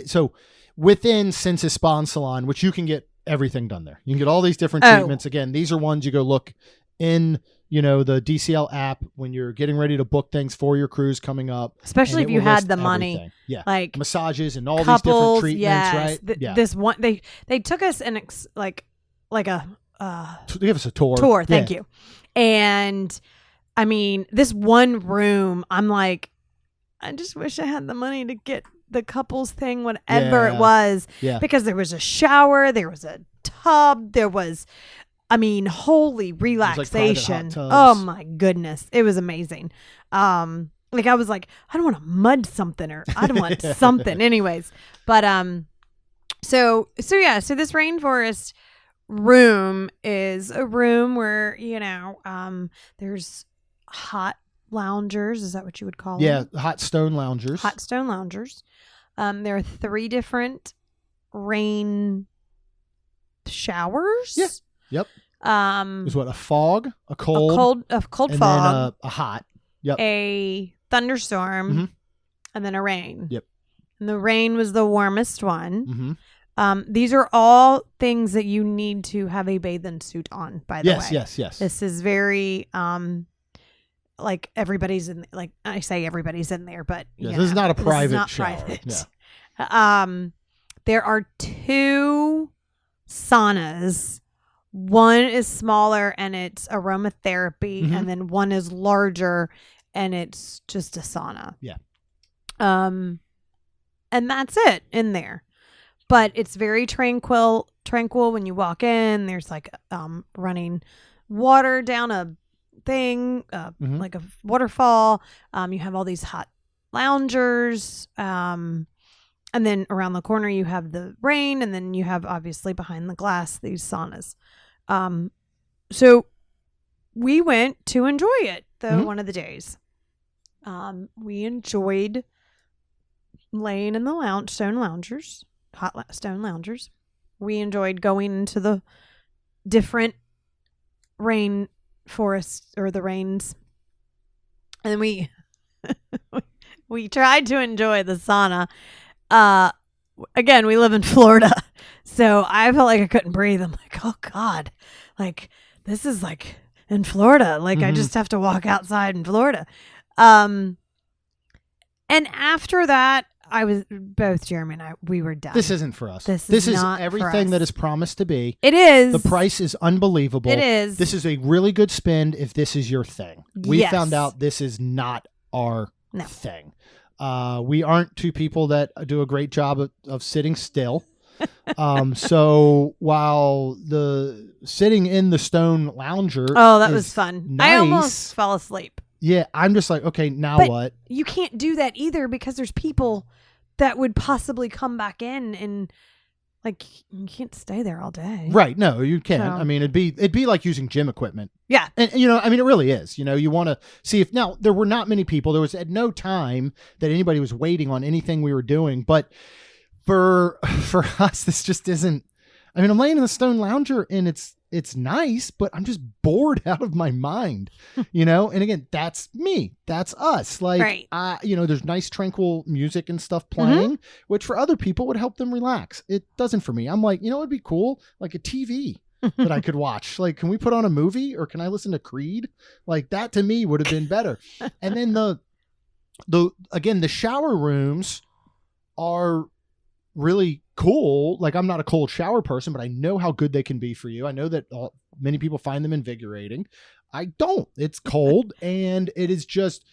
So within Senses Spa and Salon, which you can get everything done there. You can get all these different treatments. Again, these are ones you go look in, the DCL app when you're getting ready to book things for your cruise coming up. Especially if you had the money. Everything. Yeah. Like massages and all couples, these different treatments, yes. right? Yeah. This one, they took us in like a They give us a tour. Thank you. And I mean, this one room, I'm like, I just wish I had the money to get the couples thing, whatever it was. Yeah. Because there was a shower, there was a tub, there was, holy relaxation. Like oh my goodness. It was amazing. Like I was like, I don't want to mud something, or I don't want something. Anyways. But so this Rainforest room is a room where, there's hot loungers. Is that what you would call them? Yeah, hot stone loungers. Hot stone loungers. There are 3 different rain showers. Yeah. Yep. There's what, a fog, a cold and fog, then a hot. Yep. A thunderstorm, and then a rain. Yep. And the rain was the warmest one. Mm-hmm. These are all things that you need to have a bathing suit on, by the way. Yes. This is very, like everybody's in, like I say everybody's in there, but this is not a private shower. Private. Yeah. There are 2 saunas. One is smaller and it's aromatherapy, and then one is larger and it's just a sauna. Yeah. And that's it in there. But it's very tranquil when you walk in. There's like running water down a thing, like a waterfall. You have all these hot loungers. And then around the corner you have the rain, and then you have obviously behind the glass these saunas. So we went to enjoy it one of the days. We enjoyed laying in the stone loungers. Hot stone loungers. We enjoyed going into the different rain forests or the rains, and we we tried to enjoy the sauna. Again, we live in Florida, so I felt like I couldn't breathe. I'm like, oh God, like this is like in Florida. Like I just have to walk outside in Florida. And after that, both Jeremy and I, we were done. This isn't for us. This is not for everything us. that is promised to be. It is. The price is unbelievable. It is. This is a really good spend if this is your thing. We Yes. found out this is not our No. thing. We aren't two people that do a great job of sitting still. So while the sitting in the stone lounger, Oh, that is was fun. nice, I almost fell asleep. Yeah, I'm just like, okay, now But what? You can't do that either because there's people that would possibly come back in and like you can't stay there all day. Right? No, you can't. So- I mean, it'd be like using gym equipment. Yeah. And I mean, it really is. You want to see if now there were not many people. There was at no time that anybody was waiting on anything we were doing. But for us, this just isn't. I mean, I'm laying in the stone lounger and it's nice, but I'm just bored out of my mind. And again, that's me. That's us. Like, Right. there's nice tranquil music and stuff playing, which for other people would help them relax. It doesn't for me. I'm like, it'd be cool, like a TV. That I could watch. Like, can we put on a movie or can I listen to Creed? Like that to me would have been better. And then the shower rooms are really cool. Like, I'm not a cold shower person, but I know how good they can be for you. I know that many people find them invigorating. I don't. It's cold and it's just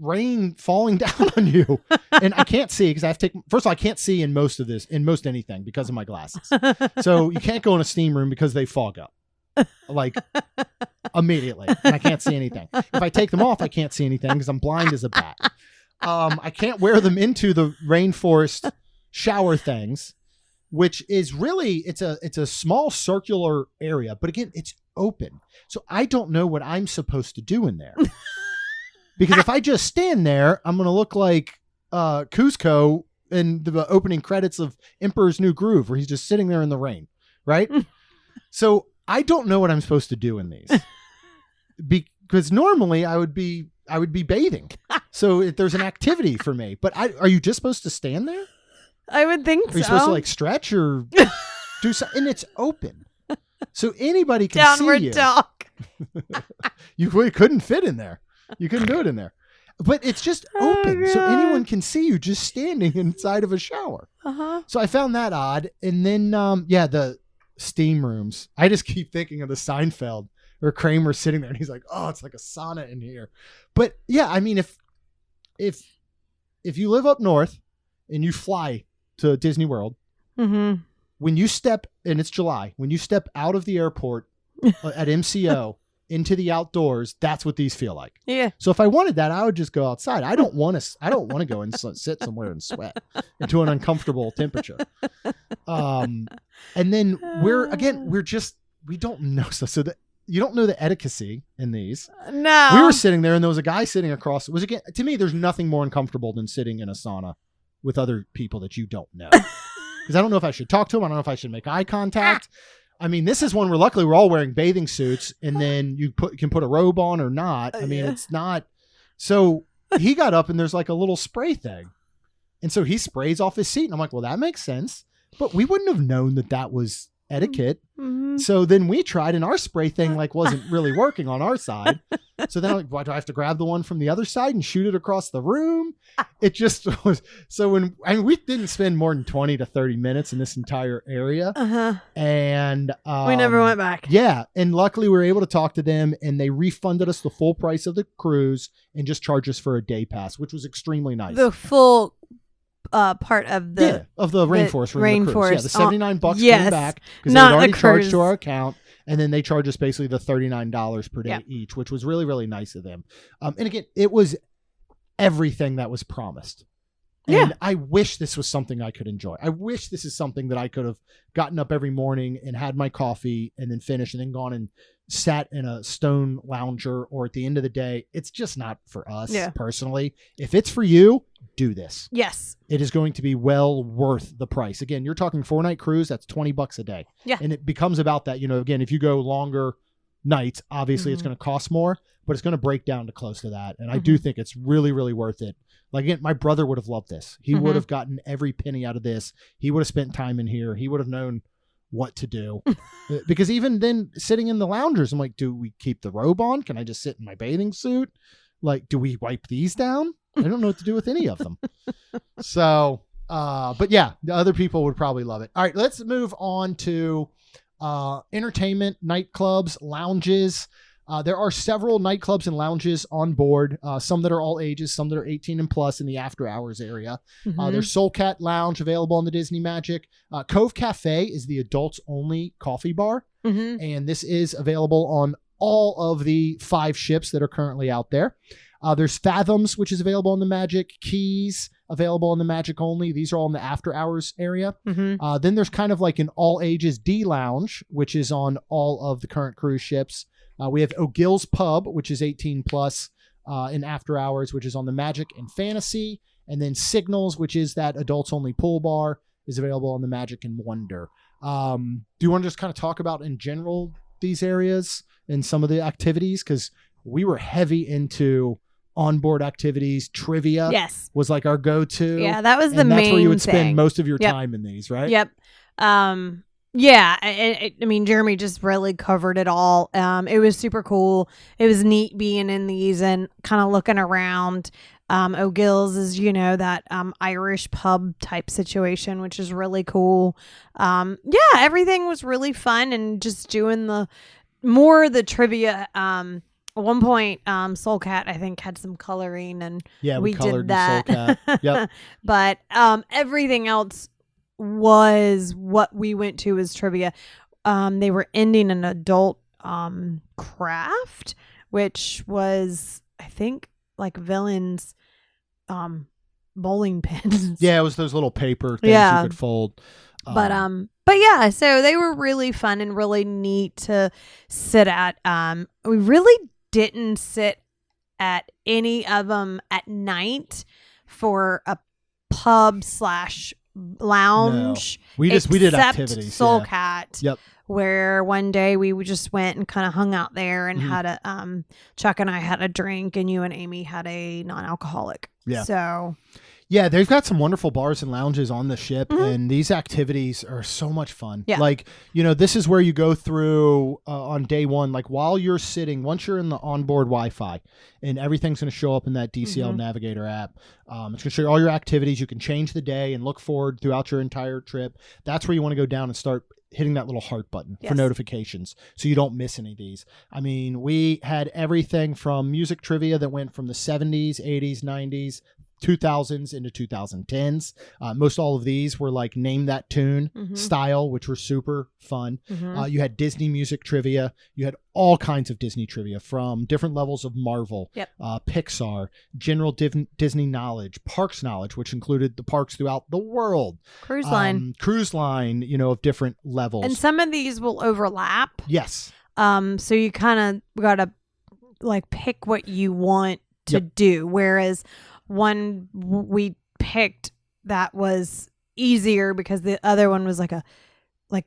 rain falling down on you. And I can't see because I have to take, first of all, I can't see in most anything because of my glasses. So you can't go in a steam room because they fog up like immediately and I can't see anything. If I take them off, I can't see anything because I'm blind as a bat. I can't wear them into the rainforest shower things, which is really, it's a small circular area, but again, it's open. So I don't know what I'm supposed to do in there. Because if I just stand there, I'm going to look like Cusco in the opening credits of Emperor's New Groove, where he's just sitting there in the rain, right? So I don't know what I'm supposed to do in these. Because normally I would be bathing. So there's an activity for me. But are you just supposed to stand there? I would think so. Are you supposed to like stretch or do something? And it's open. So anybody can Downward see you. dog. You really couldn't fit in there. You couldn't do it in there. But it's just open. So anyone can see you just standing inside of a shower. Uh-huh. So I found that odd. And then, the steam rooms. I just keep thinking of the Seinfeld where Kramer's sitting there and he's like, oh, it's like a sauna in here. But yeah, I mean, if you live up north and you fly to Disney World, when you step, and it's July, when you step out of the airport at MCO into the outdoors, that's what these feel like. Yeah. So if I wanted that, I would just go outside. I don't want to go and sit somewhere and sweat into an uncomfortable temperature. And then we don't know stuff. So that you don't know the etiquette in these. No. We were sitting there and there was a guy sitting across. It was, again, to me, there's nothing more uncomfortable than sitting in a sauna with other people that you don't know. Because I don't know if I should talk to them. I don't know if I should make eye contact. I mean, this is one where luckily we're all wearing bathing suits, and then you can put a robe on or not. I mean, it's not. So he got up and there's like a little spray thing. And so he sprays off his seat. And I'm like, well, that makes sense. But we wouldn't have known that was etiquette. Mm-hmm. So then we tried, and our spray thing wasn't really working on our side. So then I'm like, why do I have to grab the one from the other side and shoot it across the room? It just was. So we didn't spend more than 20 to 30 minutes in this entire area. Uh-huh. And We never went back. Yeah. And luckily we were able to talk to them, and they refunded us the full price of the cruise and just charged us for a day pass, which was extremely nice. The full part of the rainforest room. The cruise. Yeah, the $79 yes, came back because they not had already the charged cruise. to our account, and then they charged us basically the $39 per day each, which was really, really nice of them. And again, it was everything that was promised. And I wish this was something I could enjoy. I wish this is something that I could have gotten up every morning and had my coffee and then finished and then gone and sat in a stone lounger, or at the end of the day, it's just not for us personally. If it's for you, do this. Yes. It is going to be well worth the price. Again, you're talking 4-night cruise. That's $20 a day. Yeah. And it becomes about that, again, if you go longer nights, obviously it's going to cost more, but it's going to break down to close to that. And I do think it's really, really worth it. Like, again, my brother would have loved this. He would have gotten every penny out of this. He would have spent time in here. He would have known what to do. Because even then, sitting in the loungers, I'm like, do we keep the robe on? Can I just sit in my bathing suit? Like, do we wipe these down? I don't know what to do with any of them. So, but yeah, the other people would probably love it. All right, let's move on to entertainment, nightclubs, lounges. There are several nightclubs and lounges on board, some that are all ages, some that are 18 and plus in the after hours area. There's Soul Cat Lounge available on the Disney Magic. Cove Cafe is the adults only coffee bar. And this is available on all of the 5 ships that are currently out there. There's Fathoms, which is available on the Magic. Keys, available on the Magic only. These are all in the after hours area. Then there's kind of like an all ages D Lounge, which is on all of the current cruise ships. We have O'Gill's Pub, which is 18 plus in after hours, which is on the Magic and Fantasy. And then Signals, which is that adults only pool bar, is available on the Magic and Wonder. Do you want to just kind of talk about in general these areas and some of the activities? Because we were heavy into onboard activities. Trivia was like our go-to. Yeah, that was the main That's where you would spend thing. most of your time in these, right? Yep. Yeah, I mean, Jeremy just really covered it all. It was super cool. It was neat being in these and kind of looking around. O'Gill's is, that Irish pub type situation, which is really cool. Yeah, everything was really fun and just doing the trivia. At one point, Soul Cat, I think, had some coloring and we did that. Soul Cat. Yep. But everything else was what we went to as trivia. They were ending an adult craft, which was, I think, like villains bowling pins. Yeah, it was those little paper things you could fold. But yeah, so they were really fun and really neat to sit at. We really didn't sit at any of them at night for a pub / lounge. No. We did activities. Soul Cat. Yep. Where one day we just went and kind of hung out there and had a Chuck and I had a drink and you and Amy had a non-alcoholic. Yeah. So yeah, they've got some wonderful bars and lounges on the ship, and these activities are so much fun. Yeah. Like, this is where you go through on day one, like while you're sitting, once you're in the onboard Wi-Fi, and everything's going to show up in that DCL Navigator app. It's going to show you all your activities. You can change the day and look forward throughout your entire trip. That's where you want to go down and start hitting that little heart button for notifications so you don't miss any of these. I mean, we had everything from music trivia that went from the 70s, 80s, 90s, 2000s into 2010s. Most all of these were like name that tune style, which were super fun. You had Disney music trivia. You had all kinds of Disney trivia from different levels of Marvel, Pixar, general Disney knowledge, parks knowledge, which included the parks throughout the world. Cruise line, of different levels. And some of these will overlap. Yes. So you kind of got to like pick what you want to do. Whereas one we picked that was easier because the other one was like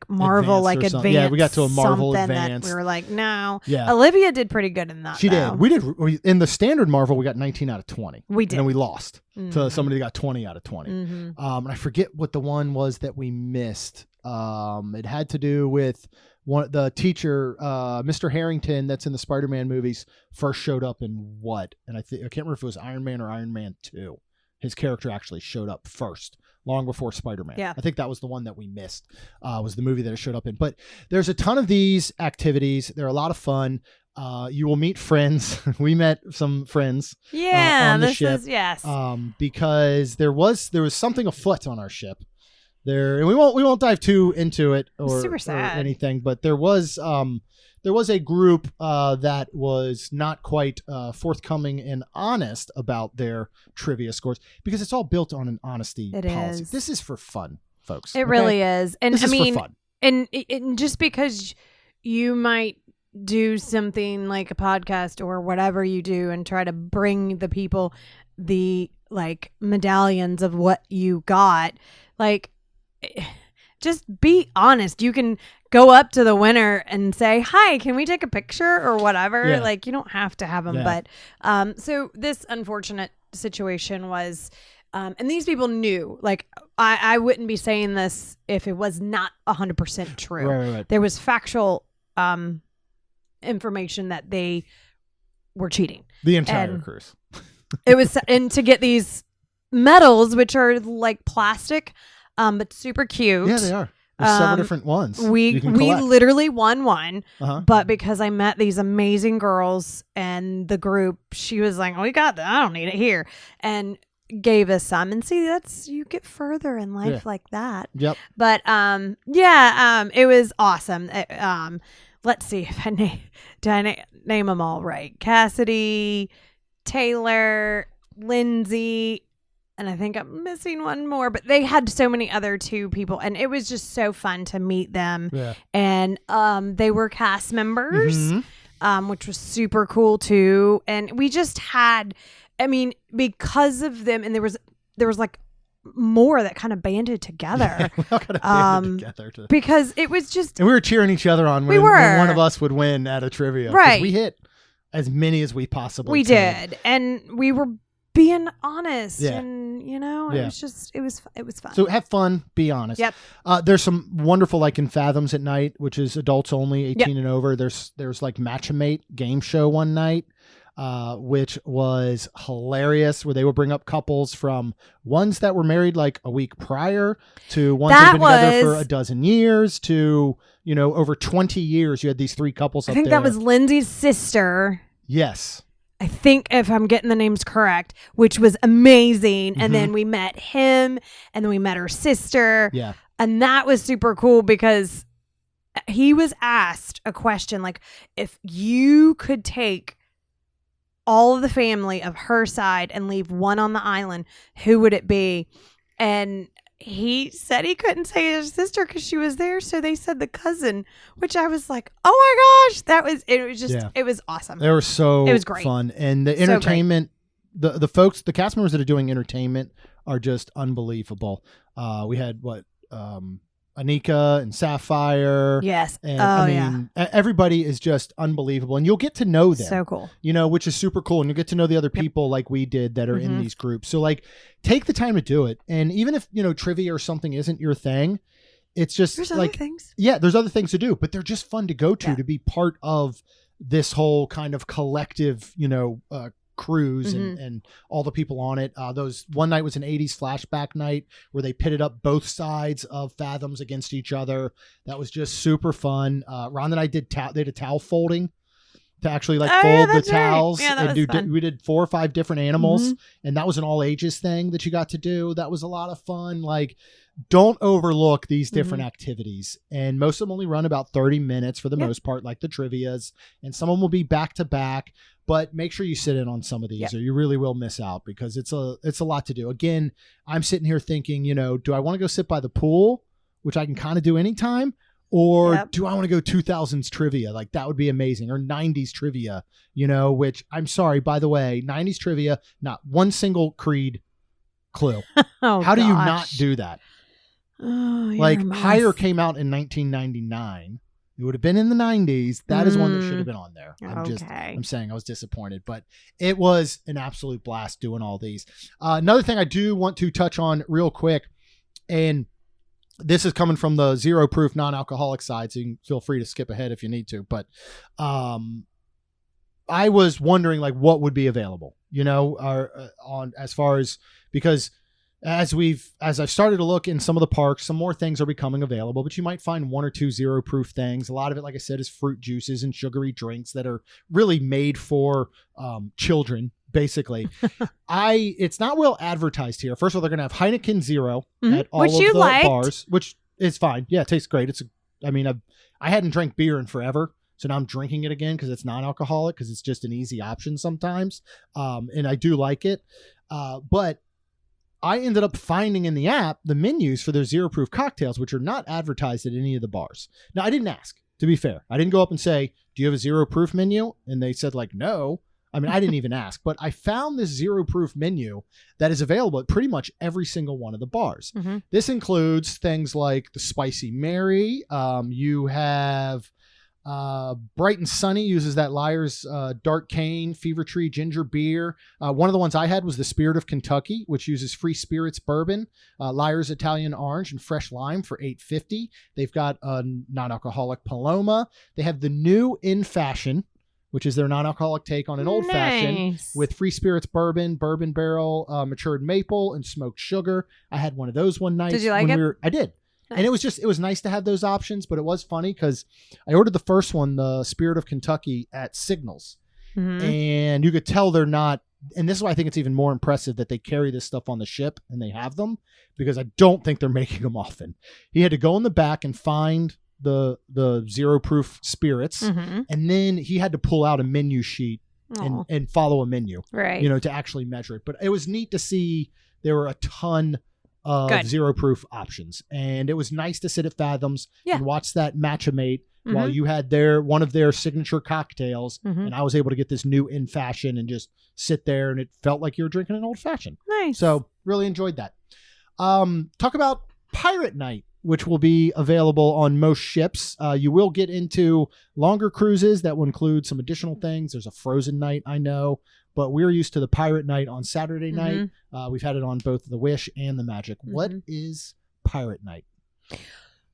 Marvel, advanced. Yeah, we got to a Marvel Advanced. We were like, no. Yeah. Olivia did pretty good in that. She did. We did. In the standard Marvel, we got 19 out of 20. We did. And then we lost to somebody that got 20 out of 20. And I forget what the one was that we missed. It had to do with the teacher, Mr. Harrington, that's in the Spider-Man movies, first showed up in what? And I can't remember if it was Iron Man or Iron Man 2. His character actually showed up first, long before Spider-Man. Yeah. I think that was the one that we missed, was the movie that it showed up in. But there's a ton of these activities. They're a lot of fun. You will meet friends. We met some friends on the ship. Because there was something afoot on our ship. And we won't dive too into it or anything, but there was a group that was not quite forthcoming and honest about their trivia scores, because it's all built on an honesty policy. This is for fun, folks. It really is. And this is for fun. And just because you might do something like a podcast or whatever you do and try to bring the people the like medallions of what you got, like, just be honest. You can go up to the winner and say, hi, can we take a picture or whatever? Yeah. Like, you don't have to have them. Yeah. But so this unfortunate situation was, and these people knew, like, I wouldn't be saying this if it was not 100% true. Right. There was factual information that they were cheating. The entire cruise. It was, and to get these medals, which are like plastic, but super cute. Yeah, they are. There's several different ones. We literally won one, Uh-huh. but because I met these amazing girls and the group, she was like, "Oh, we got that. I don't need it here," and gave us some. And see, that's, you get further in life like that. Yep. But it was awesome. Let's see if did I name them all right? Cassidy, Taylor, Lindsay. And I think I'm missing one more, but they had so many other two people, and it was just so fun to meet them. Yeah. And they were cast members, Mm-hmm. which was super cool too. And we just had, I mean, because of them, and there was like more that kind of banded together. We all kind of banded together because it was just, and we were cheering each other on when one of us would win at a trivia. Right. We hit as many as we possibly could. did, and we were being honest, Yeah. and it was just, it was fun. So have fun, be honest. Yep. There's some wonderful, like in Fathoms at Night, which is adults only, 18 and over. There's like Match-A-Mate game show one night, which was hilarious, where they would bring up couples from ones that were married like a week prior to ones that had been together for a dozen years to, over 20 years. You had these three couples up there. I think that was Lindsay's sister. Yes. I think, if I'm getting the names correct, which was amazing. And then we met him, and then we met her sister. Yeah. And that was super cool because he was asked a question like, if you could take all of the family of her side and leave one on the island, who would it be? And he said he couldn't say his sister because she was there, so they said the cousin, which I was like, oh my gosh, it was awesome. They were it was great. Fun. And the entertainment, the folks, the cast members that are doing entertainment are just unbelievable. We had Anika and Sapphire. Yes. And everybody is just unbelievable, and you'll get to know them. So cool. Which is super cool. And you'll get to know the other people like we did that are in these groups. So like, take the time to do it. And even if, trivia or something isn't your thing, it's just there's like, other things. Yeah, there's other things to do, but they're just fun to go to be part of this whole kind of collective, cruise and all the people on it. Those one night was an 80s flashback night where they pitted up both sides of Fathoms against each other. That was just super fun. Rhonda and I did they did a towel folding to actually fold the towels, and we did 4 or 5 different animals, and that was an all ages thing that you got to do. That was a lot of fun. Like, don't overlook these different activities, and most of them only run about 30 minutes for the most part, like the trivias, and some of them will be back to back. But make sure you sit in on some of these, or you really will miss out, because it's a lot to do. Again, I'm sitting here thinking, do I want to go sit by the pool, which I can kind of do anytime, or do I want to go 2000s trivia? Like, that would be amazing. Or 90s trivia, which, I'm sorry, by the way, 90s trivia, not one single Creed clue. How do you not do that? Like, Higher came out in 1999. It would have been in the 90s. That is one that should have been on there. I'm saying I was disappointed, but it was an absolute blast doing all these. Another thing I do want to touch on real quick, and this is coming from the zero proof non-alcoholic side, so you can feel free to skip ahead if you need to. But I was wondering, like, what would be available, on as far as, because as I've started to look in some of the parks, some more things are becoming available, but you might find 1 or 2 zero proof things. A lot of it, like I said, is fruit juices and sugary drinks that are really made for children, basically. It's not well advertised here. First of all, they're going to have Heineken Zero at all of the bars, which is fine. Yeah, it tastes great. I hadn't drank beer in forever, so now I'm drinking it again because it's non-alcoholic, because it's just an easy option sometimes, and I do like it. But I ended up finding in the app the menus for their zero proof cocktails, which are not advertised at any of the bars. Now, I didn't ask, to be fair. I didn't go up and say, do you have a zero proof menu? And they said, like, no. I mean, I didn't even ask, but I found this zero proof menu that is available at pretty much every single one of the bars. This includes things like the Spicy Mary. You have Bright and Sunny uses that Liar's Dark Cane, Fever Tree Ginger Beer. One of the ones I had was the Spirit of Kentucky, which uses Free Spirits Bourbon, Liar's Italian Orange, and Fresh Lime for $8.50. They've got a non-alcoholic Paloma. They have the new In Fashion, which is their non-alcoholic take on an old fashioned with free spirits bourbon, bourbon barrel, matured maple, and smoked sugar. I had one of those one night. Did you like it? I did. Nice. And it was nice to have those options, but it was funny because I ordered the first one, the Spirit of Kentucky, at Signals. And you could tell they're not, and this is why I think it's even more impressive that they carry this stuff on the ship and they have them, because I don't think they're making them often. He had to go in the back and find the zero proof spirits, and then he had to pull out a menu sheet and follow a menu, right? To actually measure it. But it was neat to see there were a ton of zero proof options, and it was nice to sit at Fathoms and watch that match a mate while you had one of their signature cocktails, and I was able to get this new in fashion and just sit there, and it felt like you were drinking an old fashioned. Nice. So really enjoyed that. Talk about Pirate Night, which will be available on most ships. You will get into longer cruises that will include some additional things. There's a frozen night, I know, but we're used to the Pirate Night on Saturday night. We've had it on both the Wish and the Magic. What is Pirate Night?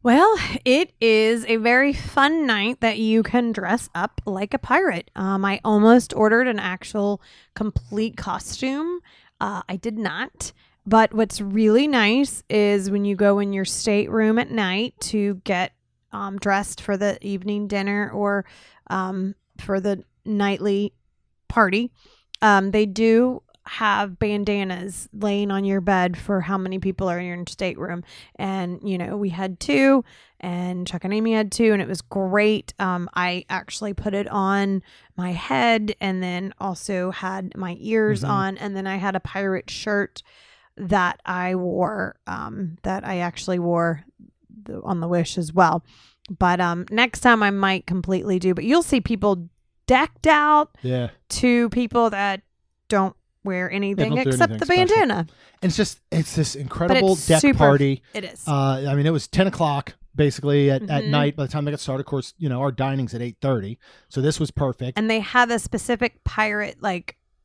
Well, it is a very fun night that you can dress up like a pirate. I almost ordered an actual complete costume. I did not. But what's really nice is when you go in your stateroom at night to get dressed for the evening dinner or for the nightly party, they do have bandanas laying on your bed for how many people are in your stateroom. And, we had 2 and Chuck and Amy had 2 and it was great. I actually put it on my head and then also had my ears on. And then I had a pirate shirt that I wore, that I actually wore on the Wish as well. But next time I might completely do, but you'll see people decked out to people that don't wear anything except the bandana. And it's this incredible deck party. It is. It was 10 o'clock basically at night. By the time they got started, of course, our dining's at 8:30. So this was perfect. And they have a specific pirate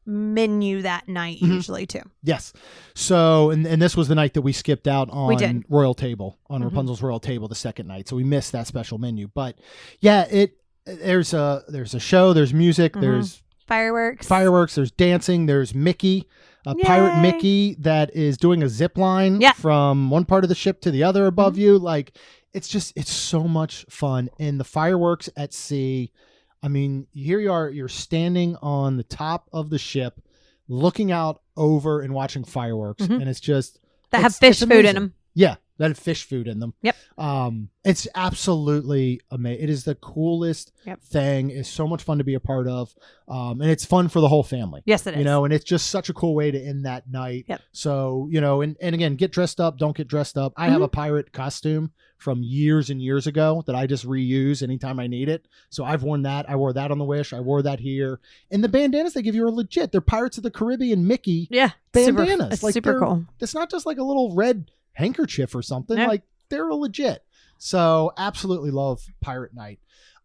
menu that night usually too. Yes. So, and this was the night that we skipped out on Royal Table, on Rapunzel's Royal Table the second night. So we missed that special menu. But yeah, there's a show, there's music, there's fireworks, there's dancing, there's Mickey, Pirate Mickey that is doing a zip line from one part of the ship to the other above you. It's so much fun. And the fireworks at sea, here you are, you're standing on the top of the ship looking out over and watching fireworks. And it's just that have fish food in them. Yeah, that have fish food in them. Yep. It's absolutely amazing. It is the coolest thing. It's so much fun to be a part of. And it's fun for the whole family. Yes, it is. And it's just such a cool way to end that night. Yep. So, and again, get dressed up, don't get dressed up. I have a pirate costume from years and years ago that I just reuse anytime I need it. So I've worn that. I wore that on the Wish. I wore that here. And the bandanas they give you are legit. They're Pirates of the Caribbean Mickey bandanas. It's super cool. It's not just like a little red handkerchief or something. They're legit. So absolutely love Pirate Night.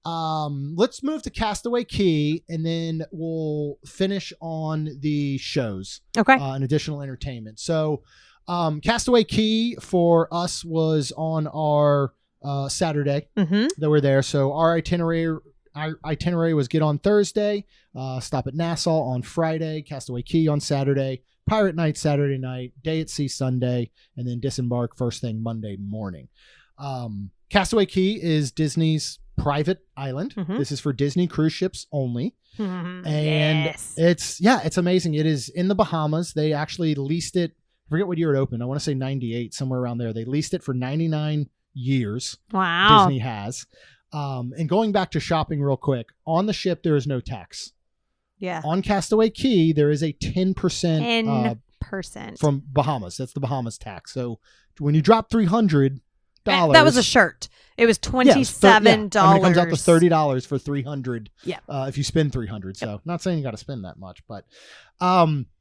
Let's move to Castaway Cay and then we'll finish on the shows. Okay. And additional entertainment. So Castaway Cay for us was on our Saturday that we're there. So our itinerary was get on Thursday, stop at Nassau on Friday, Castaway Cay on Saturday, Pirate Night Saturday night, day at sea Sunday, and then disembark first thing Monday morning. Castaway Cay is Disney's private island. This is for Disney cruise ships only. And it's amazing. It is in the Bahamas. They actually leased it. I forget what year it opened. I want to say 98, somewhere around there. They leased it for 99 years. Wow. Disney has. And going back to shopping real quick, on the ship, there is no tax. Yeah. On Castaway Cay, there is a 10% from Bahamas. That's the Bahamas tax. So when you drop $300, that was a shirt. It was $27. It comes out to $30 for $300. Yeah. If you spend $300. So not saying you got to spend that much, but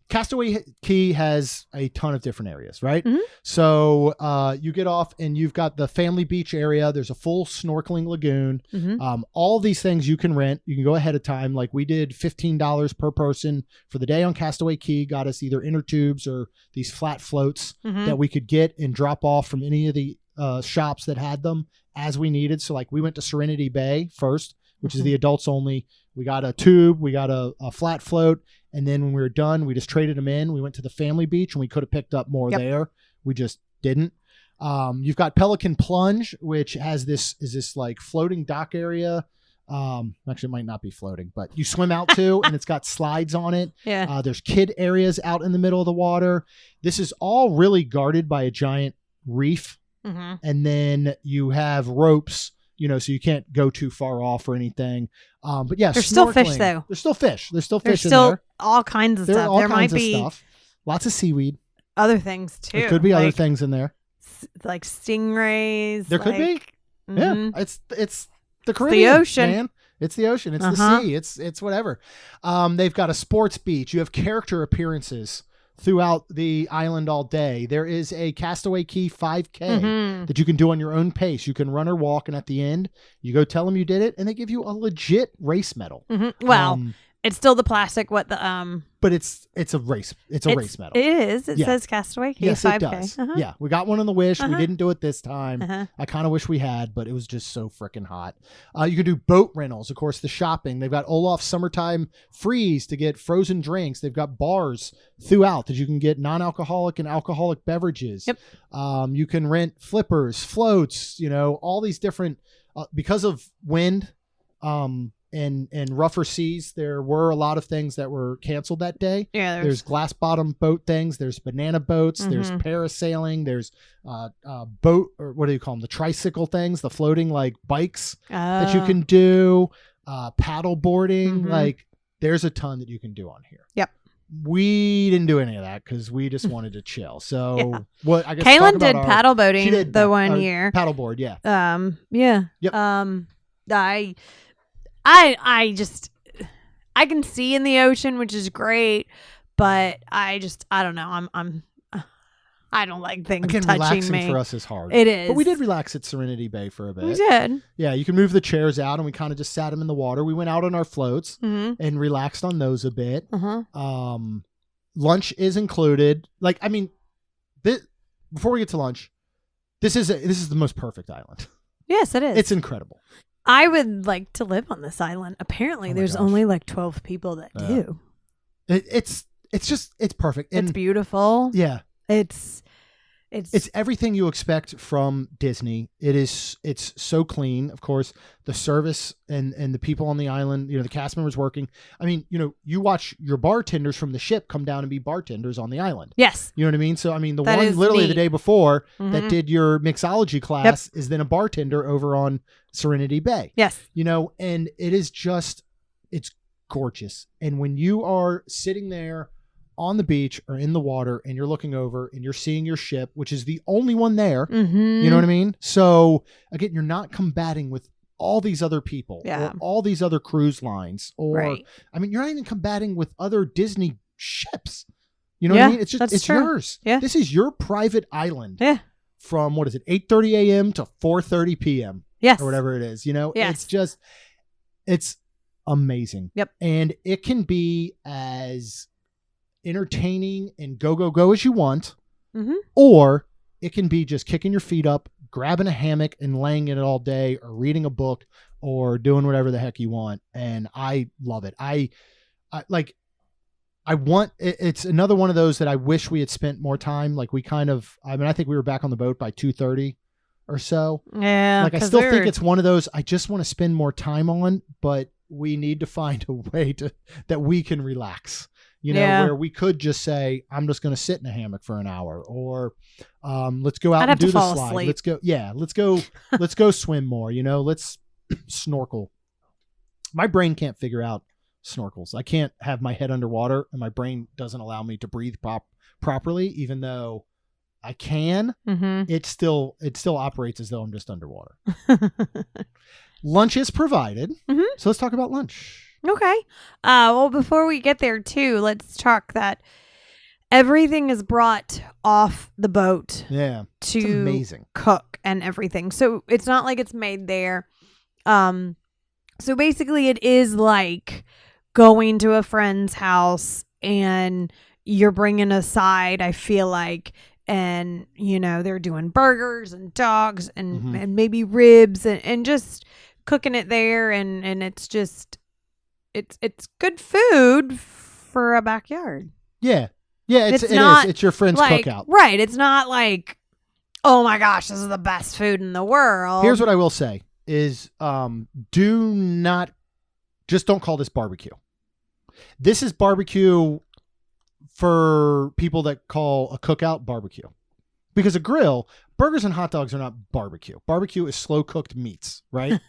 Castaway Cay has a ton of different areas, right? So you get off and you've got the family beach area. There's a full snorkeling lagoon. All these things you can rent. You can go ahead of time. Like we did $15 per person for the day on Castaway Cay. Got us either inner tubes or these flat floats that we could get and drop off from any of the shops that had them as we needed. So like we went to Serenity Bay first, which is the adults only. We got a tube, we got a flat float, and then when we were done, we just traded them in. We went to the family beach, and we could have picked up more there. We just didn't. You've got Pelican Plunge, which has this like floating dock area. Actually, it might not be floating, but you swim out to, and it's got slides on it. Yeah. There's kid areas out in the middle of the water. This is all really guarded by a giant reef. Mm-hmm. And then you have ropes, so you can't go too far off or anything. But yeah, there's still fish though. There's still fish. There's still There's fish still in there. all kinds of There are stuff. all There kinds might of be stuff. Lots of seaweed. other things too. There could be other things in there. Like stingrays. There could be. Mhm. Yeah, it's the Caribbean, ocean. man. It's the ocean. It's the sea. It's whatever. They've got a sports beach. You have character appearances throughout the island all day. There is a Castaway Cay 5K that you can do on your own pace. You can run or walk, and at the end, you go tell them you did it, and they give you a legit race medal. Mm-hmm. Well, it's still the plastic. But it's a race. It's a race medal. It is. It says Castaway Cay 5K. It does. Yeah, we got one on the wish. We didn't do it this time. I kind of wish we had, but it was just so freaking hot. You can do boat rentals, of course, the shopping. They've got Olaf's Summertime Freeze to get frozen drinks. They've got bars throughout that you can get non-alcoholic and alcoholic beverages. Yep. You can rent flippers, floats, all these different, because of wind, and rougher seas, there were a lot of things that were canceled that day. Yeah, there's glass bottom boat things. There's banana boats. There's parasailing. There's boat, or what do you call them? The tricycle things, the floating like bikes that you can do. Paddle boarding. Like there's a ton that you can do on here. Yep. We didn't do any of that because we just wanted to chill. So what? I guess Kaylin did paddle boating the 1 year. Paddleboard, yeah. Yeah. Yep. I can see in the ocean, which is great, but I don't know. I don't like things Again, touching relaxing me. for us is hard. It is. But we did relax at Serenity Bay for a bit. We did. Yeah, you can move the chairs out, and we kind of just sat them in the water. We went out on our floats and relaxed on those a bit. Lunch is included. Before we get to lunch, this is the most perfect island. Yes, it is. It's incredible. I would like to live on this island. Apparently, there's only like 12 people that do. It's perfect. And it's beautiful. Yeah. It's everything you expect from Disney. It's so clean. Of course, the service and the people on the island, the cast members working. I mean, you watch your bartenders from the ship come down and be bartenders on the island. Yes. You know what I mean? So, I mean, the that one literally neat. The day before that did your mixology class is then a bartender over on Serenity Bay. Yes. And it is it's gorgeous. And when you are sitting there on the beach or in the water and you're looking over and you're seeing your ship, which is the only one there, you know what I mean? So again, you're not combating with all these other people or all these other cruise lines, or I mean, you're not even combating with other Disney ships. You know what I mean? It's just, it's yours. Yeah. This is your private island. Yeah. From 8:30 a.m. to 4:30 p.m. Yes. Or whatever it is, Yes. It's amazing. Yep. And it can be as entertaining and go as you want, or it can be just kicking your feet up, grabbing a hammock and laying in it all day, or reading a book, or doing whatever the heck you want. And I love it. It's another one of those that I wish we had spent more time. Like I think we were back on the boat by 2:30 or so. Yeah. Like I still think it's one of those I just want to spend more time on, but we need to find a way that we can relax. Where we could just say, I'm just going to sit in a hammock for an hour, or let's go out and do the slide. Asleep. Let's go swim more, let's snorkel. My brain can't figure out snorkels. I can't have my head underwater, and my brain doesn't allow me to breathe properly, even though I can. It still operates as though I'm just underwater. Lunch is provided. So let's talk about lunch. Okay. Well, before we get there too, let's talk that everything is brought off the boat. Yeah. To it's amazing. Cook and everything. So it's not like it's made there. So basically it is like going to a friend's house and you're bringing a side, I feel like, and they're doing burgers and dogs and maybe ribs and just cooking it there, and it's just it's good food for a backyard. Yeah. Yeah, it not is. It's your friend's like, cookout. Right. It's not like, oh my gosh, this is the best food in the world. Here's what I will say is just don't call this barbecue. This is barbecue for people that call a cookout barbecue. Because a grill, burgers and hot dogs are not barbecue. Barbecue is slow cooked meats, right?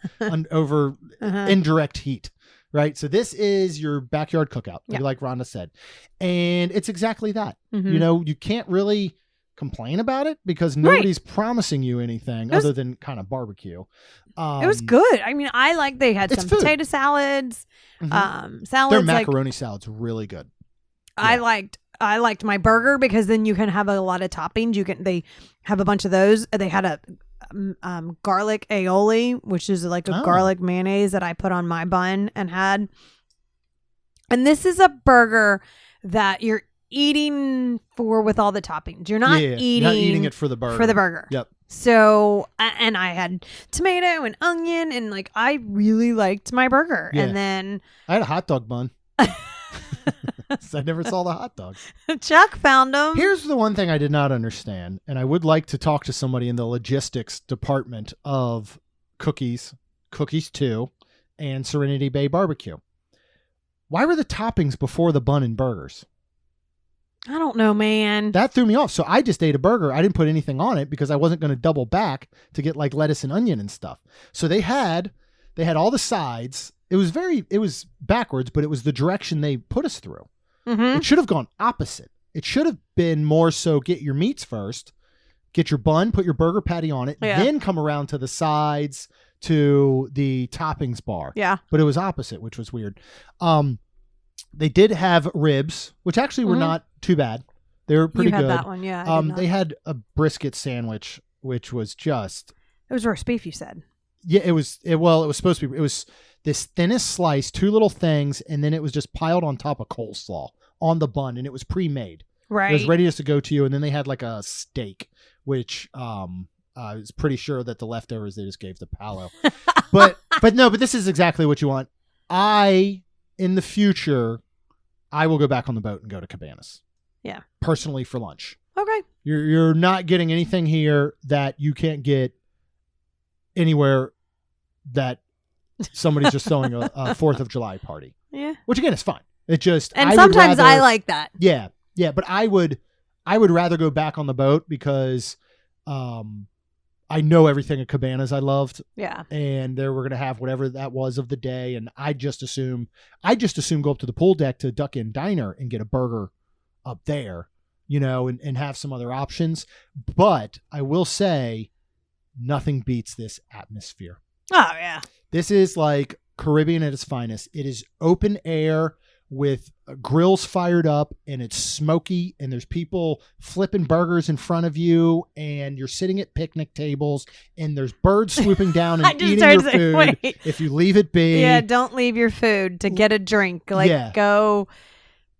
Over indirect heat, right? So this is your backyard cookout, like Rhonda said. And it's exactly that. You know, you can't really complain about it because nobody's promising you anything other than kind of barbecue. It was good. I mean, they had some potato salads, salads. Their macaroni salad's really good. Yeah. I liked my burger because then you can have a lot of toppings. They have a bunch of those. They had a garlic aioli, which is like a garlic mayonnaise that I put on my bun and had. And this is a burger that you're eating with all the toppings. You're not eating it for the burger. Yep. So, and I had tomato and onion and I really liked my burger. Yeah. And then I had a hot dog bun. I never saw the hot dogs. Chuck found them. Here's the one thing I did not understand, and I would like to talk to somebody in the logistics department of Cookies 2, and Serenity Bay Barbecue. Why were the toppings before the bun and burgers? I don't know, man. That threw me off. So I just ate a burger. I didn't put anything on it because I wasn't going to double back to get lettuce and onion and stuff. So they had all the sides. It was backwards, but it was the direction they put us through. It should have gone opposite. It should have been more so get your meats first, get your bun, put your burger patty on it, then come around to the sides to the toppings bar. Yeah. But it was opposite, which was weird. They did have ribs, which actually were not too bad. They were pretty good. That one, yeah. They had a brisket sandwich, which was just... It was roast beef, you said. Yeah, it was supposed to be. It was this thinnest slice, 2 little things, and then it was just piled on top of coleslaw on the bun, and it was pre-made. Right. It was ready just to go to you, and then they had a steak, which I was pretty sure that the leftovers they just gave to Palo. but this is exactly what you want. In the future, I will go back on the boat and go to Cabanas. Yeah. Personally for lunch. Okay. You're not getting anything here that you can't get anywhere that somebody's just throwing a 4th of July party. Yeah. Which again is fine. It just sometimes I like that. Yeah. Yeah, but I would rather go back on the boat because I know everything at Cabanas I loved. Yeah. And they were going to have whatever that was of the day, and I just assume go up to the pool deck to Duck Inn Diner and get a burger up there, and have some other options. But I will say nothing beats this atmosphere. Oh, yeah. This is like Caribbean at its finest. It is open air with grills fired up, and it's smoky, and there's people flipping burgers in front of you, and you're sitting at picnic tables, and there's birds swooping down and eating your food. If you leave it be. Yeah, don't leave your food to get a drink. Go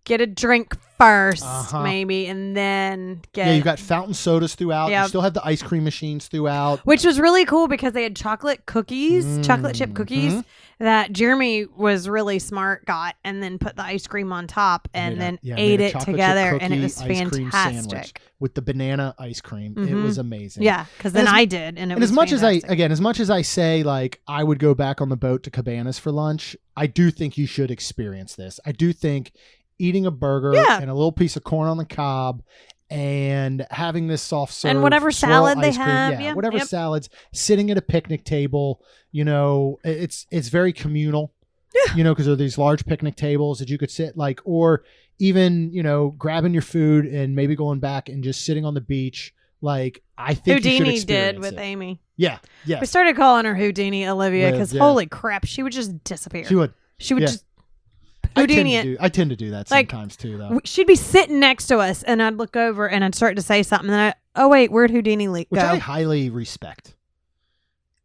get a drink first, maybe, and then get... Yeah, you've got fountain sodas throughout. Yep. You still have the ice cream machines throughout. Which was really cool because they had chocolate cookies, chocolate chip cookies, that Jeremy was really smart, got, and then put the ice cream on top, and then ate it together, and it was fantastic. With the banana ice cream. It was amazing. Yeah, because then I did, and it was fantastic. As much as I say, I would go back on the boat to Cabanas for lunch, I do think you should experience this. I do think eating a burger and a little piece of corn on the cob and having this soft serve and whatever salad they have, salads, sitting at a picnic table, it's very communal, because there are these large picnic tables that you could sit or even, grabbing your food and maybe going back and just sitting on the beach. I think Houdini you should experience did with it. Amy. Yeah. Yeah. We started calling her Houdini Olivia because holy crap, she would just disappear. She would just Houdini. I tend to do that sometimes too, though. She'd be sitting next to us, and I'd look over, and I'd start to say something, and wait, where'd Houdini go? Which I highly respect.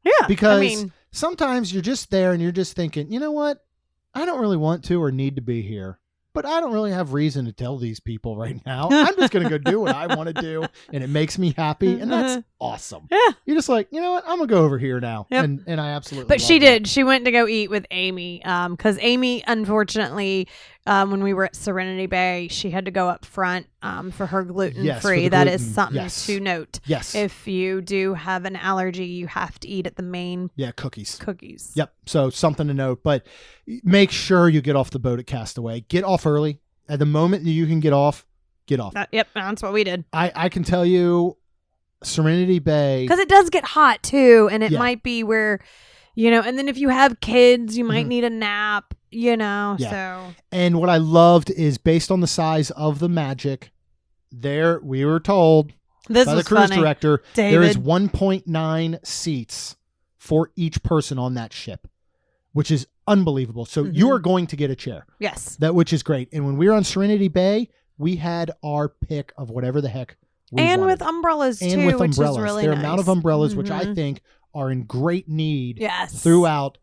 Yeah, because sometimes you're just there, and you're just thinking, you know what? I don't really want to or need to be here, but I don't really have reason to tell these people right now. I'm just going to go do what I want to do, and it makes me happy, and awesome. Yeah. You're just like, you know what? I'm gonna go over here now. Yep. And I absolutely But love she that. did. She went to go eat with Amy. Because Amy, unfortunately, when we were at Serenity Bay, she had to go up front for her gluten Yes, for free. the That is gluten. something Yes. to note. Yes. If you do have an allergy, you have to eat at the main Cookies. cookies. Yep. So something to note, but make sure you get off the boat at Castaway. Get off early. At the moment that you can get off, get off. Yep, that's what we did. I can tell you, Serenity Bay. Because it does get hot too, and it Yeah. might be where, and then if you have kids, you might Mhm. need a nap, Yeah. so. And what I loved is based on the size of the Magic, there we were told This by the was cruise funny. director, there David. is 1.9 seats for each person on that ship, which is unbelievable. So you Mhm. are going to get a chair, Yes. which is great. And when we were on Serenity Bay, we had our pick of whatever the heck we And wanted. with umbrellas And too, with which umbrellas. is really Their nice. amount of umbrellas, which I Mhm. think are in great need Yes. throughout